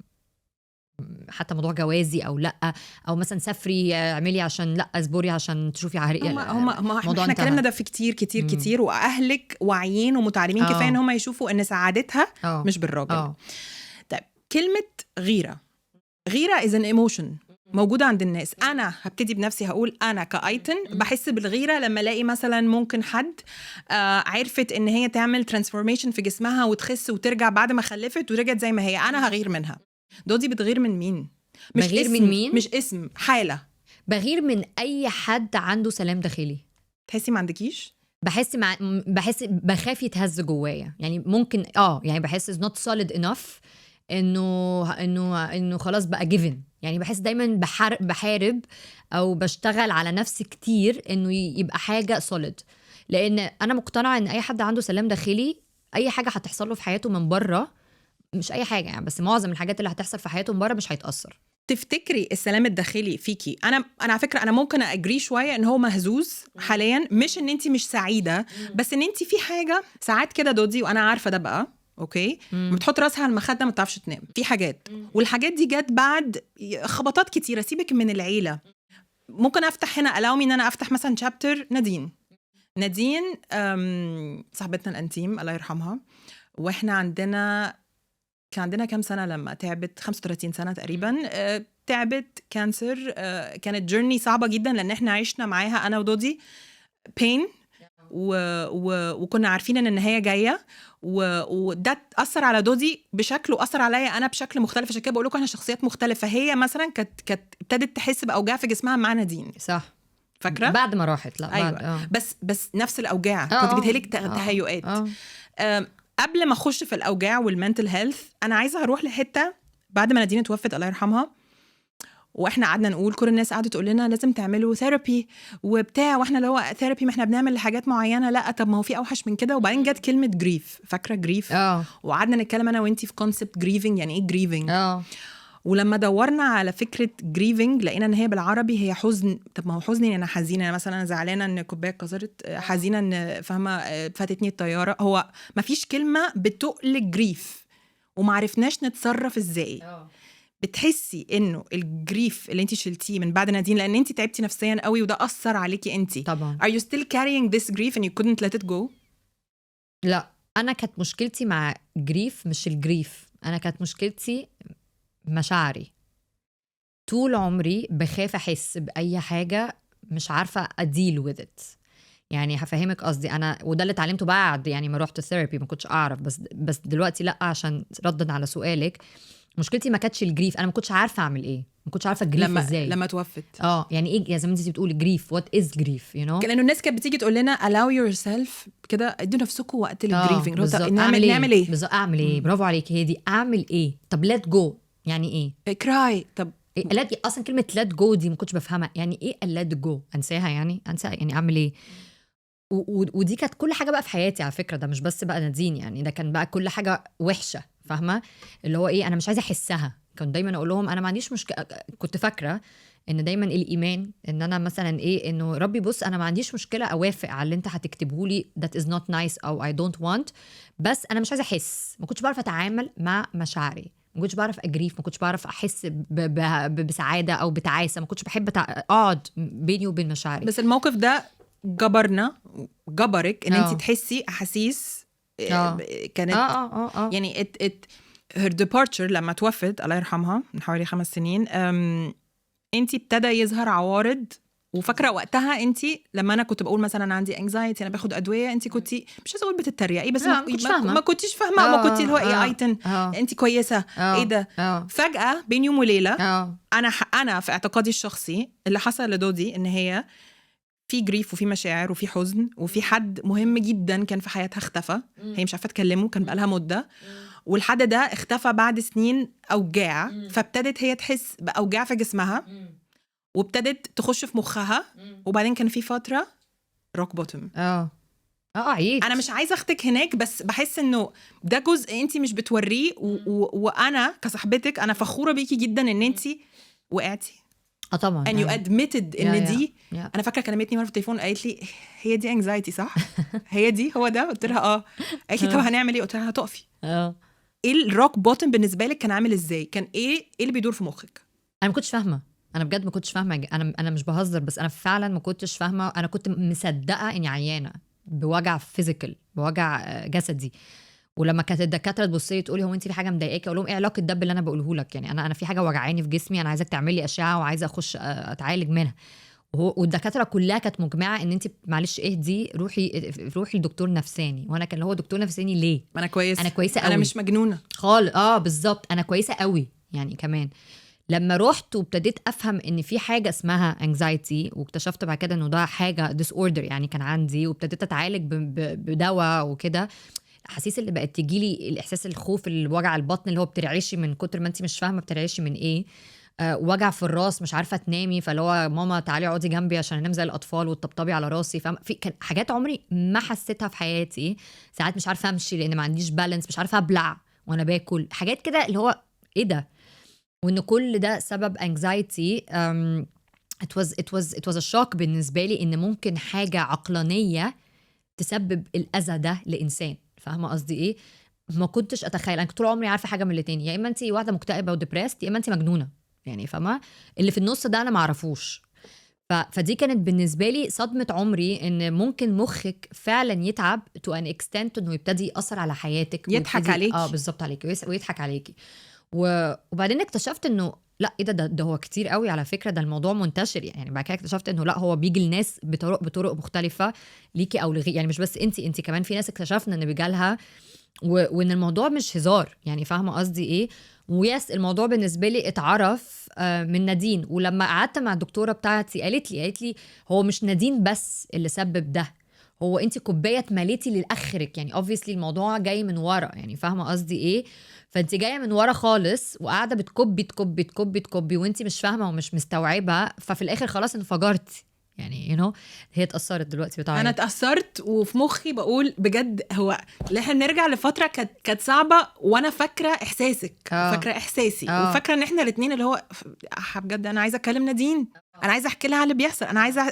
حتى موضوع جوازي او لا، او مثلا سافري اعملي عشان لا اصبري عشان تشوفي احنا كلامنا ده في كتير واهلك واعيين ومتعلمين كفايه ان هم يشوفوا ان سعادتها مش بالراجل. طيب كلمه غيره is an emotion موجودة عند الناس. أنا هبتدي بنفسي هقول أنا كأيتن بحس بالغيرة لما ألاقي مثلا ممكن حد عرفت إن هي تعمل transformation في جسمها وتخس وترجع بعد ما خلفت ورجعت زي ما هي. أنا هغير منها. دودي بتغير من مين؟ مش بغير اسم، من مين؟ مش اسم، حالة. بغير من أي حد عنده سلام داخلي. تحسي ما عندكيش؟ بحس بخاف يتهز جوايا يعني. ممكن يعني بحس is not solid enough انه خلاص بقى given يعني. بحس دايما بحارب او بشتغل على نفسي كتير انه يبقى حاجه solid، لان انا مقتنعه ان اي حد عنده سلام داخلي اي حاجه هتحصل له في حياته من بره، مش اي حاجه يعني، بس معظم الحاجات اللي هتحصل في حياته من بره مش هيتاثر. تفتكري السلام الداخلي فيكي؟ انا على فكره انا ممكن اجري شويه ان هو مهزوز حاليا، مش ان انتي مش سعيده، بس ان انتي في حاجه ساعات كده دودي، وانا عارفه ده بقى اوكي، بتحط راسها على المخده ما بتعرفش تنام في حاجات، والحاجات دي جت بعد خبطات كتيره. سيبك من العيله، ممكن افتح هنا الاومي ان انا افتح مثلا شابتر نادين صاحبتنا الانتيم الله يرحمها، واحنا كان عندنا كام سنة لما تعبت، 35 سنة تقريبا، تعبت كانسر. كانت جيرني صعبة جدا لأن احنا عشنا معاها أنا ودودي pain وكنا عارفين أن النهاية جاية، وده أثر على دودي بشكل وأثر عليا أنا بشكل مختلف. عشان كده بقول لكم احنا شخصيات مختلفة. هي مثلا كانت ابتدت تحس بأوجاع في جسمها مع نادين، صح؟ فاكرة؟ بعد ما راحت. لا أيوة. بعد بس نفس الأوجاع كنت بتهلك تهيؤات. قبل ما اخش في الاوجاع والمنتل هيلث، انا عايزه اروح لحته بعد ما نادين توفت الله يرحمها، واحنا قعدنا نقول، كل الناس قعدت تقول لنا لازم تعملوا ثيرابي وبتاع، واحنا اللي هو ثيرابي ما احنا بنعمل لحاجات معينه. لا طب ما هو في اوحش من كده. وبعدين جت كلمه جريف، فاكره جريف؟ وقعدنا نتكلم انا وانتي في كونسبت جريفنج، يعني ايه جريفنج. ولما دورنا على فكره جريفنج لقينا ان هي بالعربي هي حزن. طب ما هو حزن يعني انا حزينه، يعني مثلا انا زعلانه ان كوبايه اتكسرت، حزينه ان فاهمه فاتتني الطياره. هو ما فيش كلمه بتقل جريف وما عرفناش نتصرف ازاي. بتحسي انه الجريف اللي انت شلتيه من بعد نادين، لان انت تعبتي نفسيا قوي وده اثر عليكي انت طبعا، are you still carrying this grief and you couldn't let it go؟ لا انا كانت مشكلتي مع جريف مش الجريف، انا كانت مشكلتي مشاعري. طول عمري بخاف احس باي حاجه، مش عارفه اديل with it. يعني هفهمك قصدي انا، وده اللي اتعلمته بعد يعني ما رحت ثيرابي، ما كنتش اعرف، بس دلوقتي لا. عشان ردد على سؤالك، مشكلتي ما كانتش الجريف، انا ما كنتش عارفه اعمل ايه، ما كنتش عارفه الجريف ازاي لما توفت. يعني ايه يا زي ما انت بتقولي جريف، وات از جريف يو نو. لانه الناس كانت بتيجي تقول لنا allow yourself كده، ادوا نفسكم وقت للجريفنج. نعمل ايه بالظبط؟ اعمل ايه؟ برافو عليك، هي دي اعمل ايه. طب let go يعني ايه؟ كراي. طب إيه اصلا كلمه let go دي ما كنتش بفهمها، يعني ايه let go؟ انساها يعني يعني اعمل ايه؟ ودي كانت كل حاجه بقى في حياتي على فكره، ده مش بس بقى نادين يعني، ده كان بقى كل حاجه وحشه، فاهمه اللي هو ايه؟ انا مش عايزه احسها. كنت دايما اقول لهم انا ما عنديش مشكله. كنت فاكره ان دايما الايمان ان انا مثلا ايه، انه ربي بص انا ما عنديش مشكله اوافق على اللي انت هتكتبه لي that is not nice او I don't want، بس انا مش عايزه احس. ما كنتش بعرف اتعامل مع مشاعري، ما كنتش بعرف اجريف، ما كنتش بعرف احس بسعاده او بتعاسه، ما كنتش بحب اقعد بيني وبين مشاعري. بس الموقف ده جبرك ان انت تحسي احاسيس كانت يعني her departure لما توفت الله يرحمها من حوالي 5 سنين انتي ابتدى يظهر عوارض. وفاكره وقتها انتي لما انا كنت بقول مثلا انا عندي anxiety انا باخد ادويه، انتي كنتي مش عايزه اقول بتتريقي بس ما كنتيش فاهمه ما كنتي اللي هو ايه ايتن انتي كويسه ايه ده. فجاه بين يوم وليله انا في اعتقادي الشخصي اللي حصل لدودي ان هي في جريف وفي مشاعر وفي حزن وفي حد مهم جدا كان في حياتها اختفى. هي مش عارفه تكلمه، كان بقالها مده، والحد ده اختفى بعد سنين اوجاع. فابتدت هي تحس باوجاع في جسمها وابتدت تخش في مخها. وبعدين كان في فتره روك بوتوم. عيد. انا مش عايزه اختك هناك، بس بحس انه ده جزء انت مش بتوريه وانا كصاحبتك انا فخوره بيكي جدا ان انت وقعتي. طبعا. and you admitted ان دي انا فاكره كلمتني مره في التليفون قالت لي هي دي anxiety صح؟ هي دي هو ده؟ قلت لها قالت لي طب هنعمل ايه؟ قلت لها هتقفي. ايه الروك بوتم بالنسبه لك كان عامل ازاي؟ كان ايه اللي بيدور في مخك؟ انا ما كنتش فاهمه، انا بجد ما كنتش فاهمه. انا مش بهزر، بس انا فعلا ما كنتش فاهمه. انا كنت مصدقه اني عيانه بوجع فيزيكال، بوجع جسدي. ولما كانت الدكاتره تبص لي تقولي هو انت في حاجه مضايقاكي، اقول لهم ايه علاقه ده باللي انا بقوله لك؟ يعني انا في حاجه وجعاني في جسمي، انا عايزاك تعمل لي اشعه وعايزه اخش اتعالج منها. والدكاتره كلها كانت مجمعه ان انت معلش اهدي، روحي لدكتور نفساني. وانا كان هو دكتور نفساني ليه؟ انا كويسه، انا كويسه قوي، انا مش مجنونه خالص. بالظبط، انا كويسه قوي. يعني كمان لما رحت وابتديت افهم ان في حاجه اسمها anxiety، واكتشفت بعد كده انه ده حاجه disorder يعني كان عندي، وابتديت اتعالج بدواء وكده. الاحاسيس اللي بقت تجيلي، الاحساس الخوف، الوجع البطن اللي هو بترعشي من كتر ما انت مش فاهمه بترعشي من ايه، وجع في الراس مش عارفه تنامي، فاللي هو ماما تعالي اقعدي جنبي عشان انام زي الاطفال وتطبطبي على راسي. في كان حاجات عمري ما حسيتها في حياتي. ساعات مش عارفه امشي لان ما عنديش بالانس، مش عارفه ابلع وانا باكل، حاجات كده اللي هو ايه ده. وان كل ده سبب anxiety. it was a shock بالنسبه لي ان ممكن حاجه عقلانيه تسبب الاذى ده لانسان. فاهمه قصدي ايه؟ ما كنتش اتخيل. انا طول عمري عارفه حاجه من الاثنين، يا اما انت واحده مكتئبه وديبريست، يا اما انت مجنونه. يعني فاهمه اللي في النص ده انا ما اعرفوش. فدي كانت بالنسبه لي صدمه عمري، ان ممكن مخك فعلا يتعب to an extent انه يبتدي ياثر على حياتك، يضحك عليكي. بالظبط عليكي ويضحك عليكي. وبعدين اكتشفت انه لا، ايه ده هو كتير قوي على فكره، ده الموضوع منتشر. يعني بعد كده اكتشفت انه لا، هو بيجي الناس بطرق مختلفه ليكي او لغيرك. يعني مش بس انت كمان في ناس اكتشفنا ان بيجالها، وان الموضوع مش هزار. يعني فاهمه قصدي ايه؟ وياس الموضوع بالنسبه لي اتعرف من نادين. ولما قعدت مع الدكتوره بتاعتي قالت لي هو مش نادين بس اللي سبب ده، هو انت كوبايه اتمليتي للاخرك. يعني obviously الموضوع جاي من ورا. يعني فاهمه قصدي ايه؟ فانت جايه من ورا خالص وقاعده بتكبي وانت مش فاهمه ومش مستوعبه، ففي الاخر خلاص انفجرتي. يعني هي اتأثرت دلوقتي بتاعي. انا اتأثرت وفي مخي بقول بجد هو احنا نرجع لفتره كانت صعبه، وانا فاكره احساسك فاكره احساسي وفاكره ان احنا الاثنين اللي هو بجد انا عايزه اكلم نادين، انا عايزه احكي لها على اللي بيحصل، انا عايزه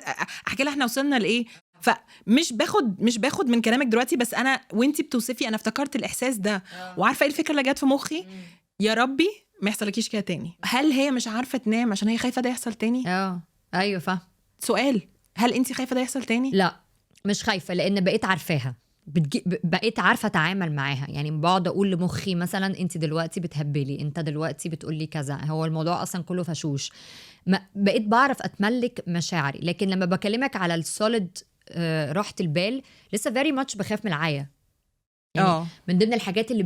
احكي لها احنا وصلنا لايه. فمش باخد من كلامك دلوقتي، بس انا وانتي بتوصفي انا افتكرت الاحساس ده. وعارفه ايه الفكره اللي جت في مخي؟ يا ربي ما يحصلكيش كده تاني. هل هي مش عارفه تنام عشان هي خايفه ده يحصل تاني؟ ايوه فاهم. سؤال، هل انتي خايفه ده يحصل تاني؟ لا مش خايفه، لان بقيت عارفاها، بقيت عارفه اتعامل معاها. يعني بقعد اقول لمخي مثلا انت دلوقتي بتهبلي، انت دلوقتي بتقولي كذا، هو الموضوع اصلا كله فشوش. بقيت بعرف اتملك مشاعري. لكن لما بكلمك على السوليد راحه البال، لسه very much بخاف من العيا. يعني من ضمن الحاجات اللي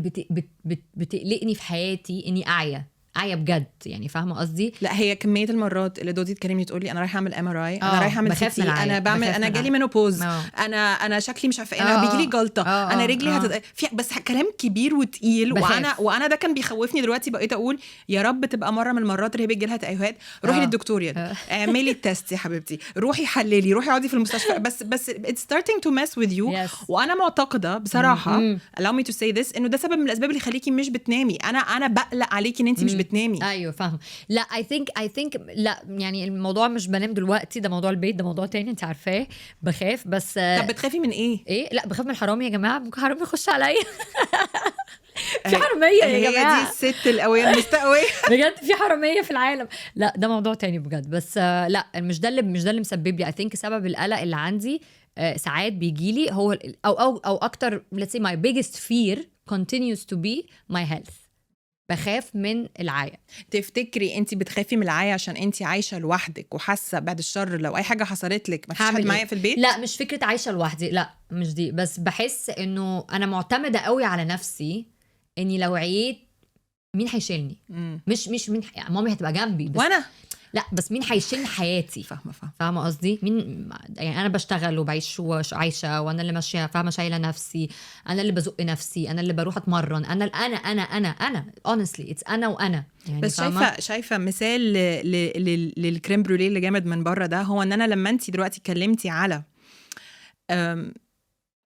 بتقلقني في حياتي اني اعيا بجد. يعني فاهمه قصدي؟ لا هي كميه المرات اللي دودي تكلمني تقولي انا رايحه اعمل MRI، انا رايحه اعمل CT، انا بعمل، انا جالي منوبوز، انا شكلي مش عارفه، انا بيجي لي جلطه، انا رجلي بس كلام كبير وتقيل. وانا ده كان بيخوفني. دلوقتي بقيت اقول يا رب تبقى مره من المرات اللي هي بيجي لها تأيهات، روحي للدكتور يا اعملي التست يا حبيبتي، روحي حللي، روحي اقعدي في المستشفى. بس it's starting to mess with you. وانا معتقده بصراحه allow me to say this انه ده سبب من الاسباب اللي يخليكي مش بتنامي. انا بقلق عليكي ان انت مش بتنامي. ايوه فاهم. لا I think لا، يعني الموضوع مش بنام دلوقتي، ده موضوع البيت، ده موضوع تاني انت عارفاه. بخاف بس. طب بتخافي من ايه؟ لا بخاف من الحرامي يا جماعه، ممكن حرامي يخش عليا. في حراميه يا جماعه، هي دي الست القويه المستقويه. بجد في حراميه في العالم. لا ده موضوع تاني بجد. بس لا مش ده اللي مسبب لي. I think سبب القلق اللي عندي ساعات بيجيلي هو او اكتر let's say my biggest fear continues to be my health. بخاف من العيا. تفتكري انت بتخافي من العيا عشان انت عايشه لوحدك وحاسه بعد الشر لو اي حاجه حصلت لك مفيش حد معايا في البيت؟ لا مش فكره عايشه لوحدي، لا مش دي، بس بحس انه انا معتمده قوي على نفسي اني لو عييت مين هيشيلني. مش مين يعني مامي هتبقى جنبي بس وانا لا، بس مين هيشيل حياتي. فاهمه قصدي؟ مين يعني انا بشتغل وبعيش وعايشه وانا اللي ماشيه، فاهمه، شايله نفسي، انا اللي بزق نفسي، انا اللي بروح اتمرن، انا honestly it's انا وانا يعني. بس فاهمة؟ شايفه مثال للكريم بروليه اللي جامد من بره ده، هو ان انا لما انت دلوقتي اتكلمتي على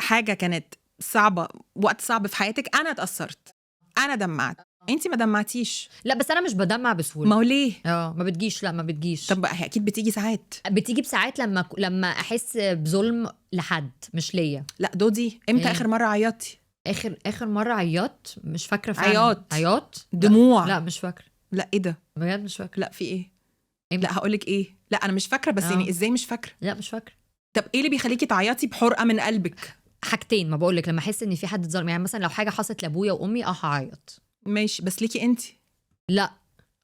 حاجه كانت صعبه، وقت صعب في حياتك، انا اتاثرت، انا دمعت، انت ما دمعتيش. لا بس انا مش بدمع بسهوله. ما هو ليه؟ ما بتجيش. لا ما بتجيش. طب اكيد بتيجي ساعات. بتيجي بساعات لما احس بظلم لحد مش ليا. لا دودي امتى اخر مره عيطتي؟ اخر مره عيطت مش فاكره فعلا. عياط دموع؟ لا مش فاكره. لا ايه ده بجد مش فاكره. لا في ايه؟ لا هقولك ايه، لا انا مش فاكره بس يعني ازاي مش فاكره؟ لا مش فاكره. طب ايه اللي بيخليكي تعيطي بحرقه من قلبك؟ حاجتين، ما بقولك لما احس ان في حد اتظلم، يعني مثلا لو حاجه حصلت لابويا وامي هعيط. ماشي، بس ليكي انت؟ لا.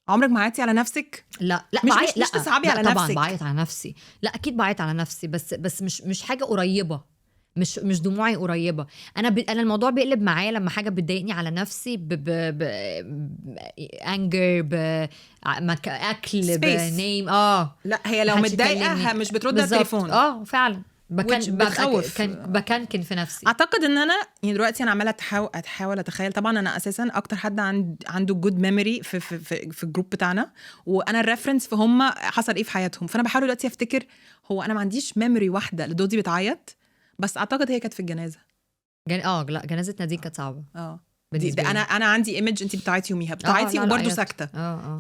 عمرك ما عيطتي على نفسك؟ لا مش تصعبي على طبعا نفسك. بعيط على نفسي. لا اكيد بعيط على نفسي، بس مش حاجه قريبه، مش دموعي قريبه. انا الموضوع بيقلب معايا لما حاجه بتضايقني على نفسي انجر، اكل، بنيم. لا هي لو متضايقه مش بترد على التليفون. فعلا بكنكن في نفسي. اعتقد ان انا يعني دلوقتي انا عماله اتحاول اتخيل. طبعا انا اساسا اكتر حد عنده جود ميموري في الجروب بتاعنا، وانا الريفرنس في هم حصل ايه في حياتهم، فانا بحاول دلوقتي افتكر هو انا ما عنديش ميموري واحده لدودي بتعيط، بس اعتقد هي كانت في الجنازه. لا جنازه نادين كانت صعبه. انا عندي ايمج انت بتعيطي يوميها، بتعيطي وبرده ساكته.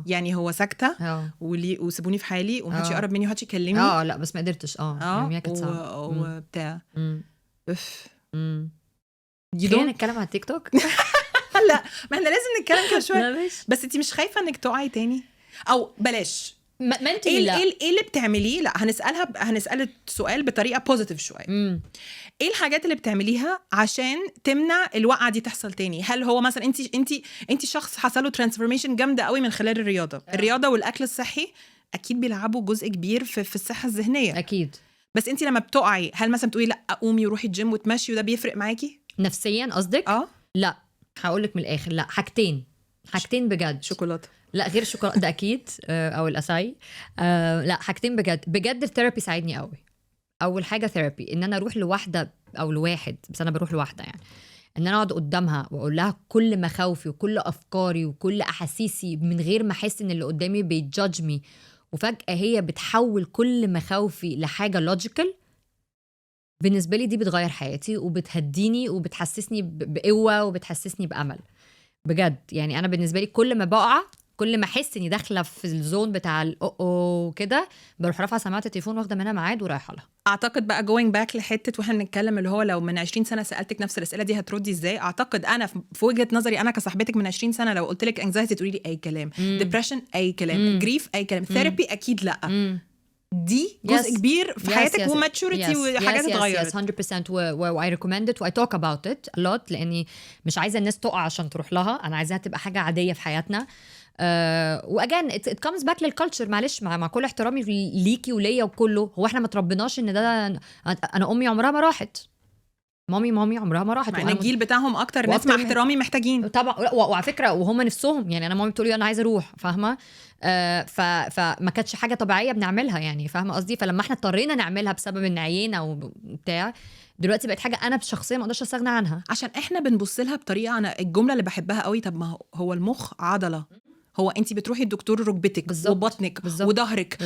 يعني هو ساكته وسيبوني في حالي ومحدش يقرب مني ومحدش يكلمني. لا بس ما قدرتش. يوميها كانت صعبه وبتاع. خلينا نتكلم على التيك توك. لا ما احنا لازم نتكلم كده شويه. بس انت مش خايفه انك تقعي تاني؟ او بلاش ايه اللي بتعمليه؟ لا هنسأل السؤال بطريقه بوزيتيف شويه. ايه الحاجات اللي بتعمليها عشان تمنع الوقعه دي تحصل تاني؟ هل هو مثلا انت شخص حصله ترانسفورميشن جامده قوي من خلال الرياضه والاكل الصحي اكيد بيلعبوا جزء كبير في الصحه الذهنيه اكيد. بس انت لما بتقعي هل مثلا بتقولي لا قومي وروحي الجيم وتمشي وده بيفرق معاكي نفسيا قصدك؟ لا هقولك من الاخر، لا حاجتين بجد. شوكولاته؟ لا غير الشوكولاته ده اكيد. او الاساي. لا حاجتين بجد الثيرابي ساعدني قوي. اول حاجه ثيرابي، ان انا اروح لواحده او لواحد، بس انا بروح لواحده يعني، ان انا اقعد قدامها واقول لها كل مخاوفي وكل افكاري وكل احاسيسي من غير ما احس ان اللي قدامي بيجادج مي، وفجاه هي بتحول كل مخاوفي لحاجه لوجيكال. بالنسبه لي دي بتغير حياتي وبتهديني وبتحسسني بقوه وبتحسسني بامل بجد. يعني انا بالنسبه لي كل ما بقع، كل ما احس اني داخله في الزون بتاع كده، بروح رافعه سماعه التليفون واخده منها ميعاد ورايحه لها. اعتقد بقى جوينج باك لحته واحنا بنتكلم اللي هو لو من 20 سنه سالتك نفس الاسئله دي هتردي ازاي؟ اعتقد انا في وجهه نظري انا كصاحبتك من 20 سنه لو قلت لك انكزايتي تقولي لي اي كلام، ديبريشن اي كلام، جريف اي كلام، ثيرابي اكيد لا. دي جزء كبير في حياتك وماتشوريتي وحاجات اتغيرت. 100% و I recommend it و I talk about it a lot، لاني مش عايزه الناس تقع عشان تروح لها، انا عايزاها تبقى حاجه عاديه في حياتنا. واجان it comes back للكالتشر. معلش مع كل احترامي ليكي وليا وكله، هو احنا ما تربناش ان ده. انا امي عمرها ما راحت، مامي عمرها ما راحت، مع الجيل بتاعهم اكتر ناس مع احترامي محتاجين طبعا. وعلى فكره وهم نفسهم، يعني انا مامي بتقول لي انا عايزه اروح، فاهمه؟ فما كانتش حاجه طبيعيه بنعملها يعني، فاهمه قصدي؟ فلما احنا اضطرينا نعملها بسبب ان عيينا وبتاع، دلوقتي بقت حاجه انا شخصيا ما اقدرش استغنى عنها، عشان احنا بنبص لها بطريقه. انا الجمله اللي بحبها قوي، طب ما هو المخ عضله، هو انت بتروحي الدكتور ركبتك وبطنك وظهرك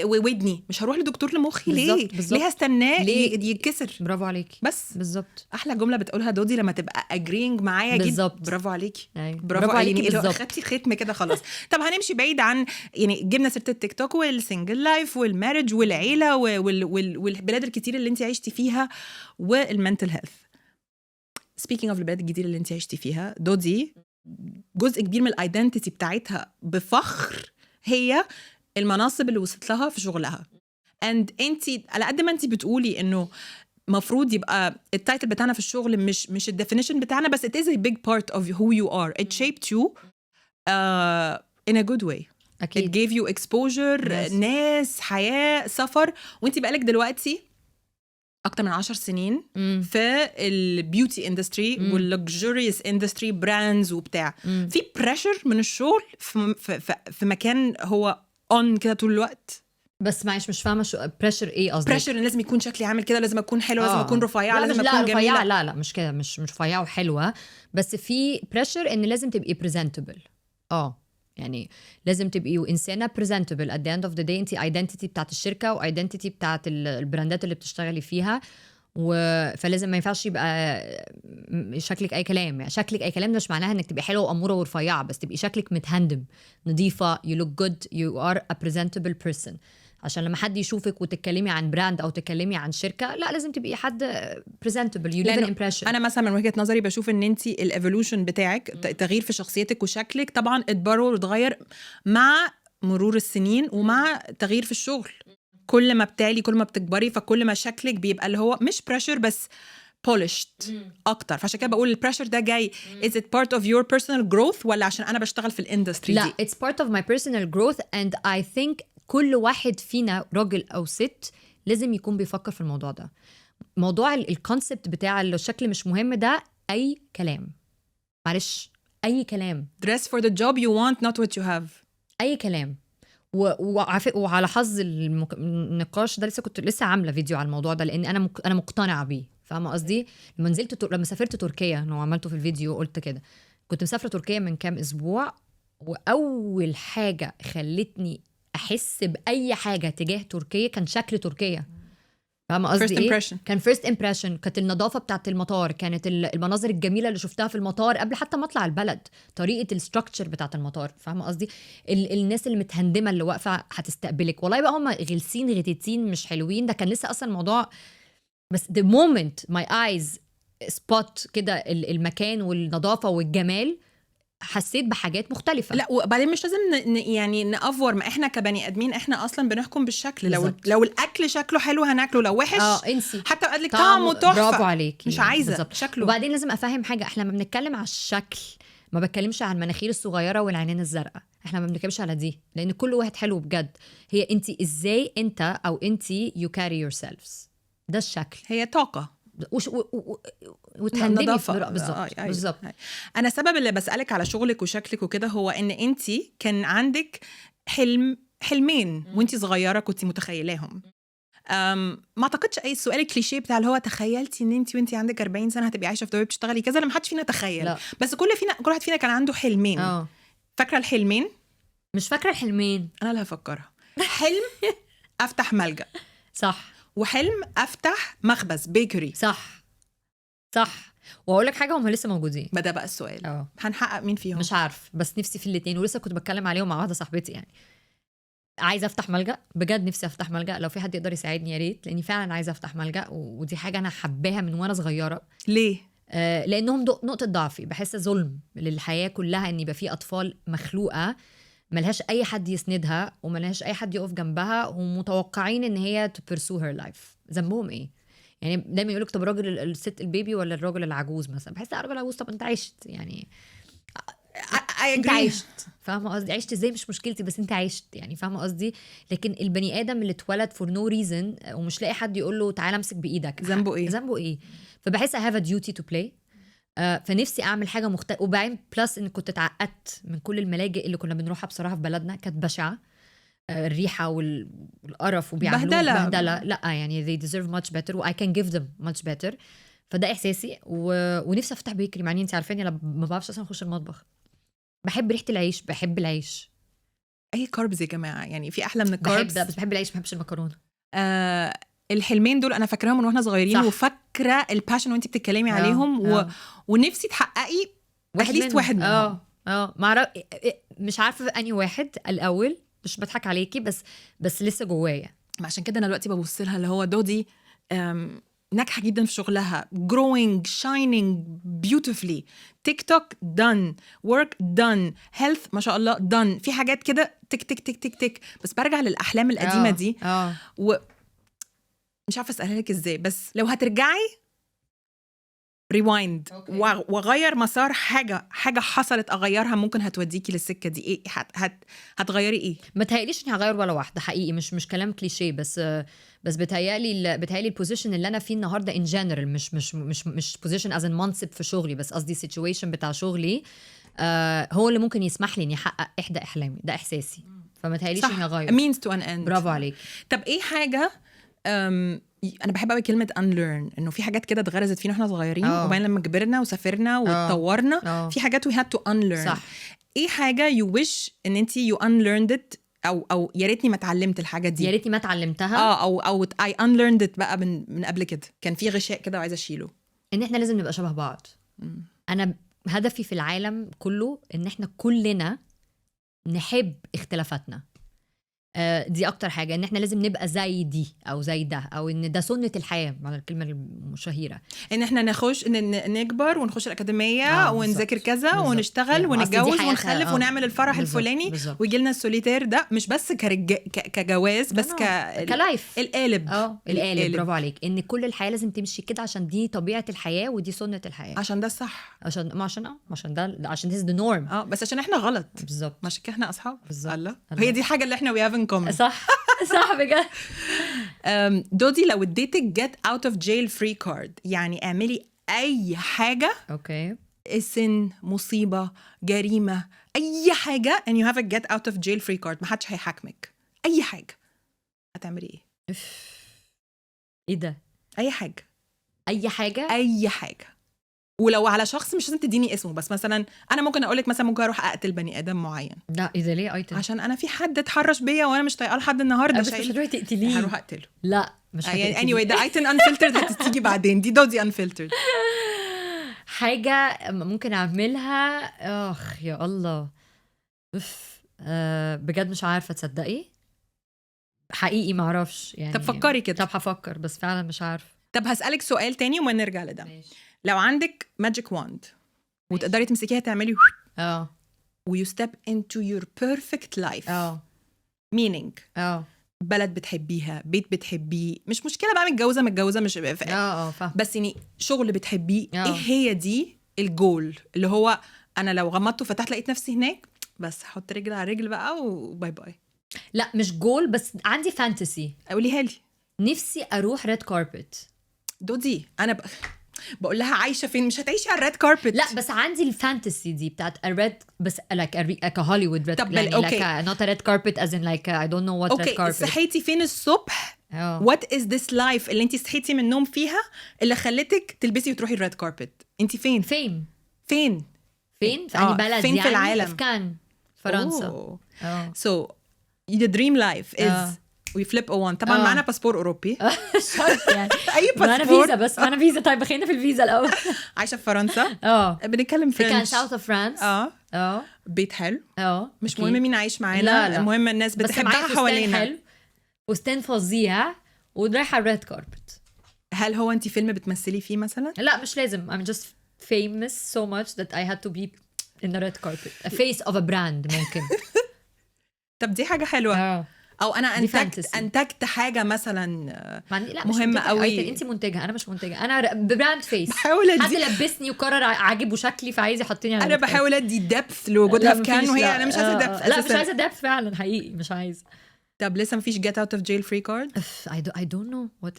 وودني، مش هروح لدكتور لمخي ليه؟ ليه هستناه يتكسر؟ برافو عليكي. بس بالظبط احلى جمله بتقولها دودي لما تبقى اجرينج معايا جدا. برافو عليكي. برافو عليكي يعني خدتي ختم كده خلاص. طب هنمشي بعيد عن يعني جبنا سيره التيك توك والسنجل لايف والمارج والعيله والبلاد الكتير اللي انت عشتي فيها والمنتل هيلث. سبيكينج اوف البلاد الجديده اللي انت عشتي فيها، دودي جزء كبير من الايدنتيتي بتاعتها بفخر هي المناصب اللي وصلت لها في شغلها. and انت على قد ما انت بتقولي انه مفروض يبقى التايتل بتاعنا في الشغل مش الديفينيشن بتاعنا، بس it is a big part of who you are. It shaped you in a good way. أكيد. It gave you exposure. Yes. ناس، حياة، سفر، وانتي بقالك دلوقتي أكتر من 10 سنين في البيوتي اندستري واللكجوريوس اندستري، براندز وبتاع. في بريشر من الشغل في مكان هو on كده طول الوقت. بس معلش مش فاهمه شو بريشر ايه قصدك؟ بريشر ان لازم يكون شكلي عامل كده، لازم اكون حلوه، لازم اكون رفيعه، لازم اكون جميله. لا مش كده، مش رفيعه وحلوه، بس في بريشر ان لازم تبقي بريزنتبل. يعني لازم تبقي انسانه بريزنتبل at the end of the day. انت ايدنتيتي بتاعت الشركه وايدنتيتي بتاعت البراندات اللي بتشتغلي فيها، فلازم ما ينفعش يبقى شكلك اي كلام. يعني شكلك اي كلام ده مش معناها انك تبقي حلوه واموره ورفيعه، بس تبقي شكلك متهندم، نظيفه، you look good, you are a presentable person. عشان لما حد يشوفك وتتكلمي عن براند او تتكلمي عن شركه، لا لازم تبقي حد presentable, you leave an impression. انا مثلا من وجهه نظري بشوف ان انت الايفولوشن بتاعك، تغيير في شخصيتك وشكلك طبعا اتبرر وتغير مع مرور السنين ومع تغيير في الشغل. كل ما بتعلي كل ما بتكبري، فكل ما شكلك بيبقى اللي هو مش بريشر بس polished اكتر. فعشان كده بقول البريشر ده جاي is it part of your personal growth ولا عشان انا بشتغل في الاندستري دي؟ لا it's part of my personal growth and I think كل واحد فينا راجل او ست لازم يكون بيفكر في الموضوع ده. موضوع الكونسبت بتاع الشكل مش مهم ده اي كلام، معلش اي كلام. dress for the job you want not what you have. اي كلام. وعلى حظ النقاش ده لسه عامله فيديو على الموضوع ده، لان انا مقتنعه بيه. فاهمه قصدي؟ لما سافرت تركيا، انا عملته في الفيديو قلت كده، كنت مسافره تركيا من كام اسبوع، واول حاجه خلتني احس باي حاجه تجاه تركيا كان شكل تركيا. فاهمه قصدي ايه؟ كان فيرست امبريشن، كانت النظافه بتاعت المطار، كانت المناظر الجميله اللي شفتها في المطار قبل حتى ما اطلع البلد، طريقه الستراكشر بتاعت المطار. فاهمه قصدي؟ الناس المتهندمه اللي واقفه هتستقبلك، والله بقى هم غلسين غتيتين مش حلوين. ده كان لسه اصلا الموضوع، بس the moment my eyes spot كده المكان والنظافه والجمال، حسيت بحاجات مختلفة. لا وبعدين مش لازم يعني نأفور، ما احنا كبني ادمين احنا اصلا بنحكم بالشكل. لو الاكل شكله حلو هناكله، لو وحش انسي. حتى قال لك طعمه تحفه، برافو عليكي، مش عايزه بالزبط. شكله. وبعدين لازم افهم حاجه، احنا ما بنتكلم على الشكل، ما بتكلمش عن المناخير الصغيره والعينين الزرقاء، احنا ما بنتكلمش على دي، لان كل واحد حلو بجد. هي انت ازاي انت او انت you carry yourselves، ده الشكل. هي طاقه وتهندمي بالظبط. انا السبب اللي بسألك على شغلك وشكلك وكده هو ان انتي كان عندك حلمين وانتي صغيره كنتي متخيلاهم. ما اعتقدش اي سؤال الكليشيه بتاع اللي هو تخيلتي ان انتي عندك 40 سنه هتبقي عايشه في دبي بتشتغلي كذا، لما حدش فينا تخيل. لا. بس كل واحد فينا كان عنده حلمين. فاكره الحلمين؟ مش فاكره الحلمين، انا اللي هفكرها. حلم افتح ملجأ، صح، وحلم افتح مخبز بيكري، صح. واقول لك حاجه، هم لسه موجودين. ما ده بقى السؤال، هنحقق مين فيهم؟ مش عارف، بس نفسي في الاثنين، ولسه كنت بتكلم عليهم مع واحده صاحبتي. يعني عايزه افتح ملجأ بجد، نفسي افتح ملجأ، لو في حد يقدر يساعدني يا ريت، لاني فعلا عايزه افتح ملجأ، ودي حاجه انا حباها من وانا صغيره. ليه؟ لانهم نقطه ضعفي، بحس ظلم للحياه كلها ان يبقى في اطفال مخلوقه ملهاش اي حد يسندها وملهاش اي حد يقف جنبها، ومتوقعين ان هي to pursue her life. ذنبهم ايه؟ يعني دايما يقولك طب الراجل الست البيبي ولا الراجل العجوز مثلا؟ بحس الراجل العجوز، طب انت عشت، يعني انت عشت، فاهمه قصدي؟ عشت ازاي مش مشكلتي، بس انت عشت، يعني فاهمه قصدي؟ لكن البني ادم اللي اتولد for no reason ومش لاقي حد يقول له تعالى امسك بايدك، ذنبه ايه؟ فبحس I have a duty to play. فنفسي اعمل حاجه مختلفه. وبعدين بلس ان كنت اتعقدت من كل الملاجئ اللي كنا بنروحها بصراحه في بلدنا، كانت بشعه. الريحه والقرف وبيعملوا بهدله. لا يعني they deserve much better و I can give them much better. فده احساسي. ونفسي افتح بيكري، مع اني انت عارفاني انا ما بعرفش اصلا اخش المطبخ. بحب ريحه العيش، بحب العيش. اي كاربز يا جماعه، يعني في احلى من الكاربز. بس بحب العيش، ما بحبش المكرونه. الحلمين دول انا فاكراهم من واحنا صغيرين، وفاكره الباشن وانتي بتتكلمي عليهم. ونفسي تحققي واحد منهم. مش عارفه اني واحد الاول، مش بضحك عليكي، بس لسه جوايا. عشان كده انا دلوقتي ببص لها اللي هو دودي ناجحه جدا في شغلها، growing shining beautifully، تيك توك done، work done، health ما شاء الله done، في حاجات كده تك تك تك تك تك. بس برجع للاحلام القديمه دي مش عارفه اسالها لك ازاي، بس لو هترجعي ريوايند وغير مسار حاجه حصلت اغيرها ممكن هتوديكي للسكه دي، ايه هتغيري ايه؟ ما تهيأليش اني هغير ولا واحده حقيقي، مش كلام كليشيه، بس بتهيألي البوزيشن اللي انا فيه النهارده ان جنرال، مش بوزيشن از منصب في شغلي، بس قصدي سيتويشن بتاع شغلي هو اللي ممكن يسمح لي اني احقق احدى احلامي، ده احساسي. فما تهيأليش اني هغير. means to an end. برافو عليك. طب ايه حاجه انا بحب قوي كلمه unlearn، انه في حاجات كده اتغرزت فينا واحنا صغيرين وبعدين لما كبرنا وسافرنا واتطورنا في حاجات we had to unlearn. صح. ايه حاجه you wish ان انتي you unlearned it او يا ريتني ما اتعلمت الحاجه دي، يا ريتني ما اتعلمتها، او I unlearned it بقى من قبل كده، كان في غشاء كده وعايزه اشيله. ان احنا لازم نبقى شبه بعض. انا هدفي في العالم كله ان احنا كلنا نحب اختلافاتنا. دي اكتر حاجه، ان احنا لازم نبقى زي دي او زي ده، او ان ده سنه الحياه، على الكلمه المشهيره، ان احنا نكبر ونخش الاكاديميه ونذاكر كذا ونشتغل ونتجوز ونخلف ونعمل الفرح الفلاني ويجي لنا السوليتير ده، مش بس كجواز بس كلايف القالب. القالب. برافو عليك. ان كل الحياه لازم تمشي كده عشان دي طبيعه الحياه ودي سنه الحياه، عشان ده الصح، عشان ده عشان this is the norm. بس عشان احنا غلط بالظبط، عشان كده احنا اصحاب. الله. هي دي الحاجه اللي احنا we have in common. صح بجد. دودي لو اديتك get out of jail free card، يعني اعملي اي حاجه، اوكي، سن، مصيبه، جريمه، اي حاجه and you have a get out of jail free card، محدش هيحاكمك، اي حاجه، هتعملي ايه؟ ايه ده؟ اي حاجه اي حاجه. ولو على شخص مش لازم تديني اسمه، بس مثلا انا ممكن اقولك مثلا ممكن اروح اقتل بني ادم معين. لا اذا ليه ايتم؟ عشان انا في حد اتحرش بيا وانا مش طايقاه لحد النهارده. بس مش هتروحي تقتليه. هروح اقتله. لا مش هتقتليه. يعني anyway ده ايتن unfiltered هتيجي بعدين، دي دودي unfiltered. حاجه ممكن اعملها، يا الله، بجد مش عارفه، تصدقي حقيقي ما اعرفش يعني. طب فكري كده. طب هفكر، بس فعلا مش عارفه. طب هسألك سؤال تاني وما نرجع لده. ماشي. لو عندك ماجيك واند وتقدري تمسكيها تعملي و you step into your perfect life meaning بلد بتحبيها، بيت بتحبيه، مش مشكله بقى متجوزه مش فاهم، بس يعني شغل بتحبيه، ايه هي دي الجول اللي هو انا لو غمضت وفتحت لقيت نفسي هناك، بس هحط رجل على رجل بقى وباي باي؟ لا مش جول، بس عندي فانتسي. قوليها لي. نفسي اروح ريد كاربت. دودي انا بقول لها عايشه فين؟ مش هتعيشي على الريد كاربت. لا بس عندي الفانتسي دي بتاعت الريد، بس like هوليوود ريد، يعني like not a red carpet as in like I don't know what red carpet. صحيتي فين الصبح؟ what is this life اللي انت صحيتي من النوم فيها اللي خلتك تلبسي وتروحي الريد كاربت؟ انت فين في اي بلد؟ فين يعني في العالم؟ في كان فرنسا. so the dream life is we flip a one. طبعا معنا باسبور اوروبي. شرط يعني. اي باسبور. معنا فيزا، بس معنا فيزا. طيب خلينا في الفيزا الاول. عايشه في فرنسا. بنتكلم فرنش. كان ساوث اوف فرانس. بيت حلو. مش مهم مين عايش معانا. لا. المهم الناس بتحبها حوالينا. حلو وستان فظيع ورايحه الريد كاربت. هل هو انت فيلم بتمثلي فيه مثلا؟ لا مش لازم. I'm just famous so much that I had to be in the red carpet. A face of a brand ممكن. طب دي حاجه حلوه. او انا انتجت حاجه مثلا مهمه قوي. انت منتجه، انا مش منتجه، انا براند فيس. حد لبسني وقرر عاجبه شكلي فعايز يحطني على انا بحاول ادي دبث لوجودها في كان، وهي انا مش عايزه دبث. لا مش عايزه دبث فعلا حقيقي، مش عايزه. طب لسه مفيش get out of jail free card؟ I don't know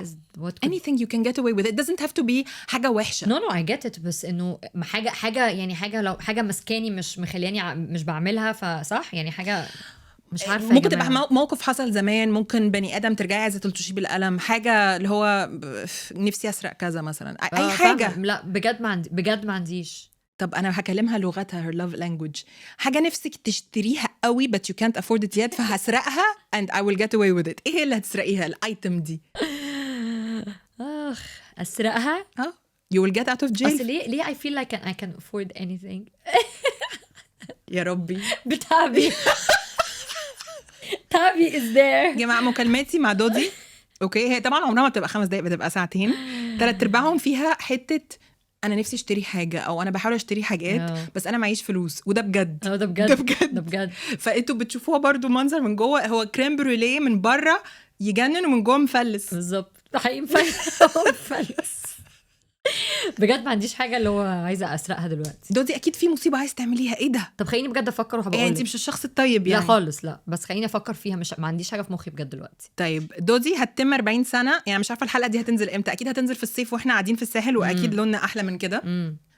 what anything you can get away with. It doesn't have to be حاجة وحشة. No I get it، بس انه حاجة يعني حاجة لو حاجة مسكاني مش مخلياني مش بعملها، فصح يعني حاجة مش عارفة. ممكن تبقى موقف حصل زمان، ممكن بني آدم ترجعي عايزة تلطشيه بالقلم، حاجة اللي هو نفسي أسرق كذا مثلا، أي حاجة. لا بجد ما عنديش. طب أنا هكلمها لغتها her love language، حاجة نفسك تشتريها قوي but you can't afford it yet، فهسرقها and I will get away with it. إيه اللي هتسرقيها الأيتم دي؟ أسرقها؟ you will get out of jail. أصل ليه I feel like I can afford anything. يا ربي بتعبي تعبي is there. جماعة مكالماتي مع دودي أوكي، هي طبعا عمرها ما بتبقى 5 دقايق، بتبقى ساعتين، 3/4 فيها حتة انا نفسي اشتري حاجه او انا بحاول اشتري حاجات بس انا معيش فلوس، وده بجد. ده بجد. فانتوا بتشوفوها برضو منظر من جوه، هو كريم بروليه من بره يجنن ومن جوه مفلس. بالظبط حقيقي مفلس بجد ما عنديش حاجه اللي هو عايزه اسرقها دلوقتي. دودي اكيد في مصيبه عايز تعمليها، ايه ده؟ طب خليني بجد افكر وهبقول انت مش الشخص الطيب يعني. لا خالص لا، بس خليني افكر فيها، مش ما عنديش حاجه في مخي بجد دلوقتي. طيب دودي هتتم 40 سنه، يعني مش عارفه الحلقه دي هتنزل امتى، اكيد هتنزل في الصيف واحنا قاعدين في الساحل واكيد لوننا احلى من كده.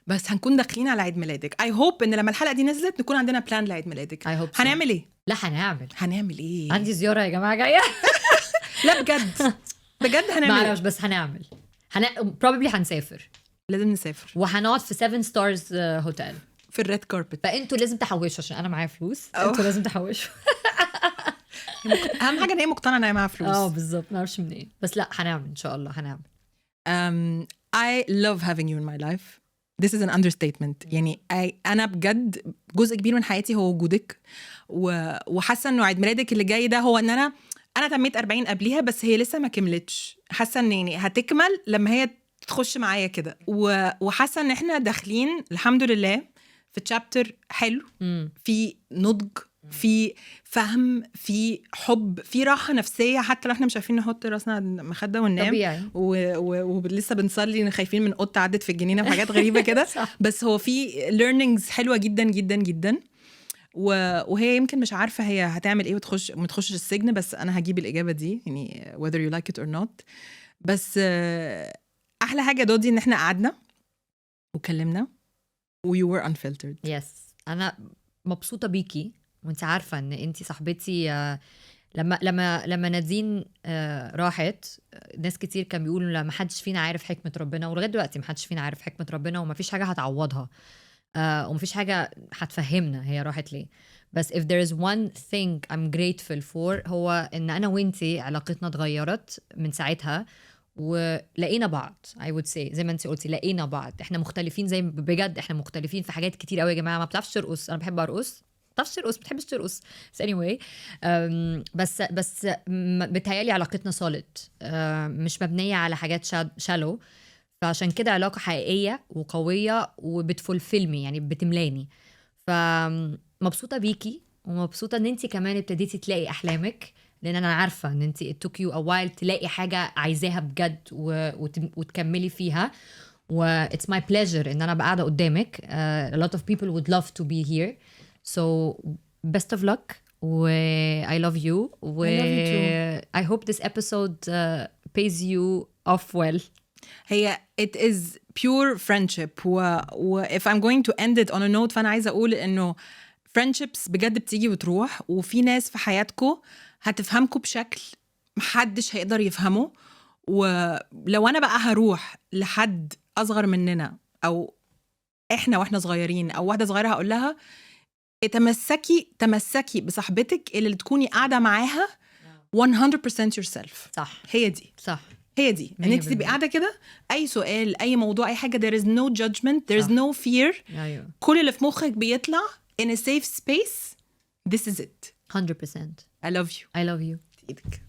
بس هنكون داخلين على عيد ميلادك. اي هوب ان لما الحلقه دي نزلت نكون عندنا بلان لعيد ميلادك. هنعمل ايه؟ لا هنعمل ايه؟ عندي زياره يا جماعه جايه. لا بجد هنعمل ما اعرفش بس هنعمل probably هنسافر، لازم نسافر وهنقعد في 7 stars هوتيل في الريد كاربت. فانتوا لازم تحوشوا عشان انا معايا فلوس. انتوا لازم تحوشوا. اهم حاجه ان هي مقتنعه ان هي معاها فلوس. بالظبط، ما اعرفش منين، بس لا هنعمل ان شاء الله هنعمل. I love having you in my life. This is an understatement. يعني أنا بجد جزء كبير من حياتي هو وجودك، وحاسة إنه عيد ميلادك اللي جاي ده هو إن أنا تميت 40 قبليها، بس هي لسه ما كملتش. حاسة إن يعني هتكمل لما هي تخش معايا كده، وحاسة إن إحنا داخلين الحمد لله في تشابتر حلو، في نضج، في فهم، في حب، في راحة نفسية، حتى لو احنا مش عارفين نحط راسنا مخدة وننام طبيعي. ولسه بنصلي خايفين من قطة عدت في الجنينة وحاجات غريبة كده. بس هو في learnings حلوة جدا جدا جدا، وهي يمكن مش عارفة هي هتعمل ايه ما تخشش السجن، بس انا هجيب الإجابة دي يعني whether you like it or not. بس احلى حاجة دودي ان احنا قعدنا وكلمنا و you were unfiltered. yes انا مبسوطة بيكي، وانت عارفة ان انت صاحبتي. لما نادين راحت، ناس كتير كان بيقولوا لا ما حدش فينا عارف حكمة ربنا، ولغاية دلوقتي ما حدش فينا عارف حكمة ربنا، وما فيش حاجة هتعوضها، وما فيش حاجة هتفهمنا هي راحت ليه. بس if there is one thing I'm grateful for هو ان انا وانتي علاقتنا اتغيرت من ساعتها، ولقينا بعض. I would say زي ما انتي قلتي لقينا بعض. احنا مختلفين زي بجد، احنا مختلفين في حاجات كتير قوي يا جماعة. ما بتعرفش ترقص، انا بحب ارقص. بتعرفش ترقص، بتحبش ترقص. anyway بس بتهيالي علاقتنا solid، مش مبنية على حاجات shallow. فعشان كده علاقة حقيقية وقوية وبتفولفيلمي، يعني بتملاني. فمبسوطة بيكي، ومبسوطة ان انتي كمان ابتديتي تلاقي احلامك، لان انا عارفة ان انتي it took you a while تلاقي حاجة عايزاها بجد وتكملي فيها. و it's my pleasure ان انا قاعدة قدامك. A lot of people would love to be here, so best of luck. I love you. I love you too. I hope this episode pays you off well. هي it is pure friendship و if I'm going to end it on a note، فأنا عايزة أقول إنه friendships بجد بتيجي وتروح، وفي ناس في حياتكم هتفهمكم بشكل محدش هيقدر يفهمه. ولو أنا بقى هروح لحد أصغر مننا أو إحنا وإحنا صغيرين أو واحدة صغيرة هقول لها تمسكي بصاحبتك اللي تكوني قاعدة معاها 100% yourself. صح، هي دي صح، هي دي ان انت تبقي قاعده كده، اي سؤال اي موضوع اي حاجه there is no judgment, there is no fear. أيوه. كل اللي في مخك بيطلع in a safe space. This is it. 100%. I love you. I love you. ايدك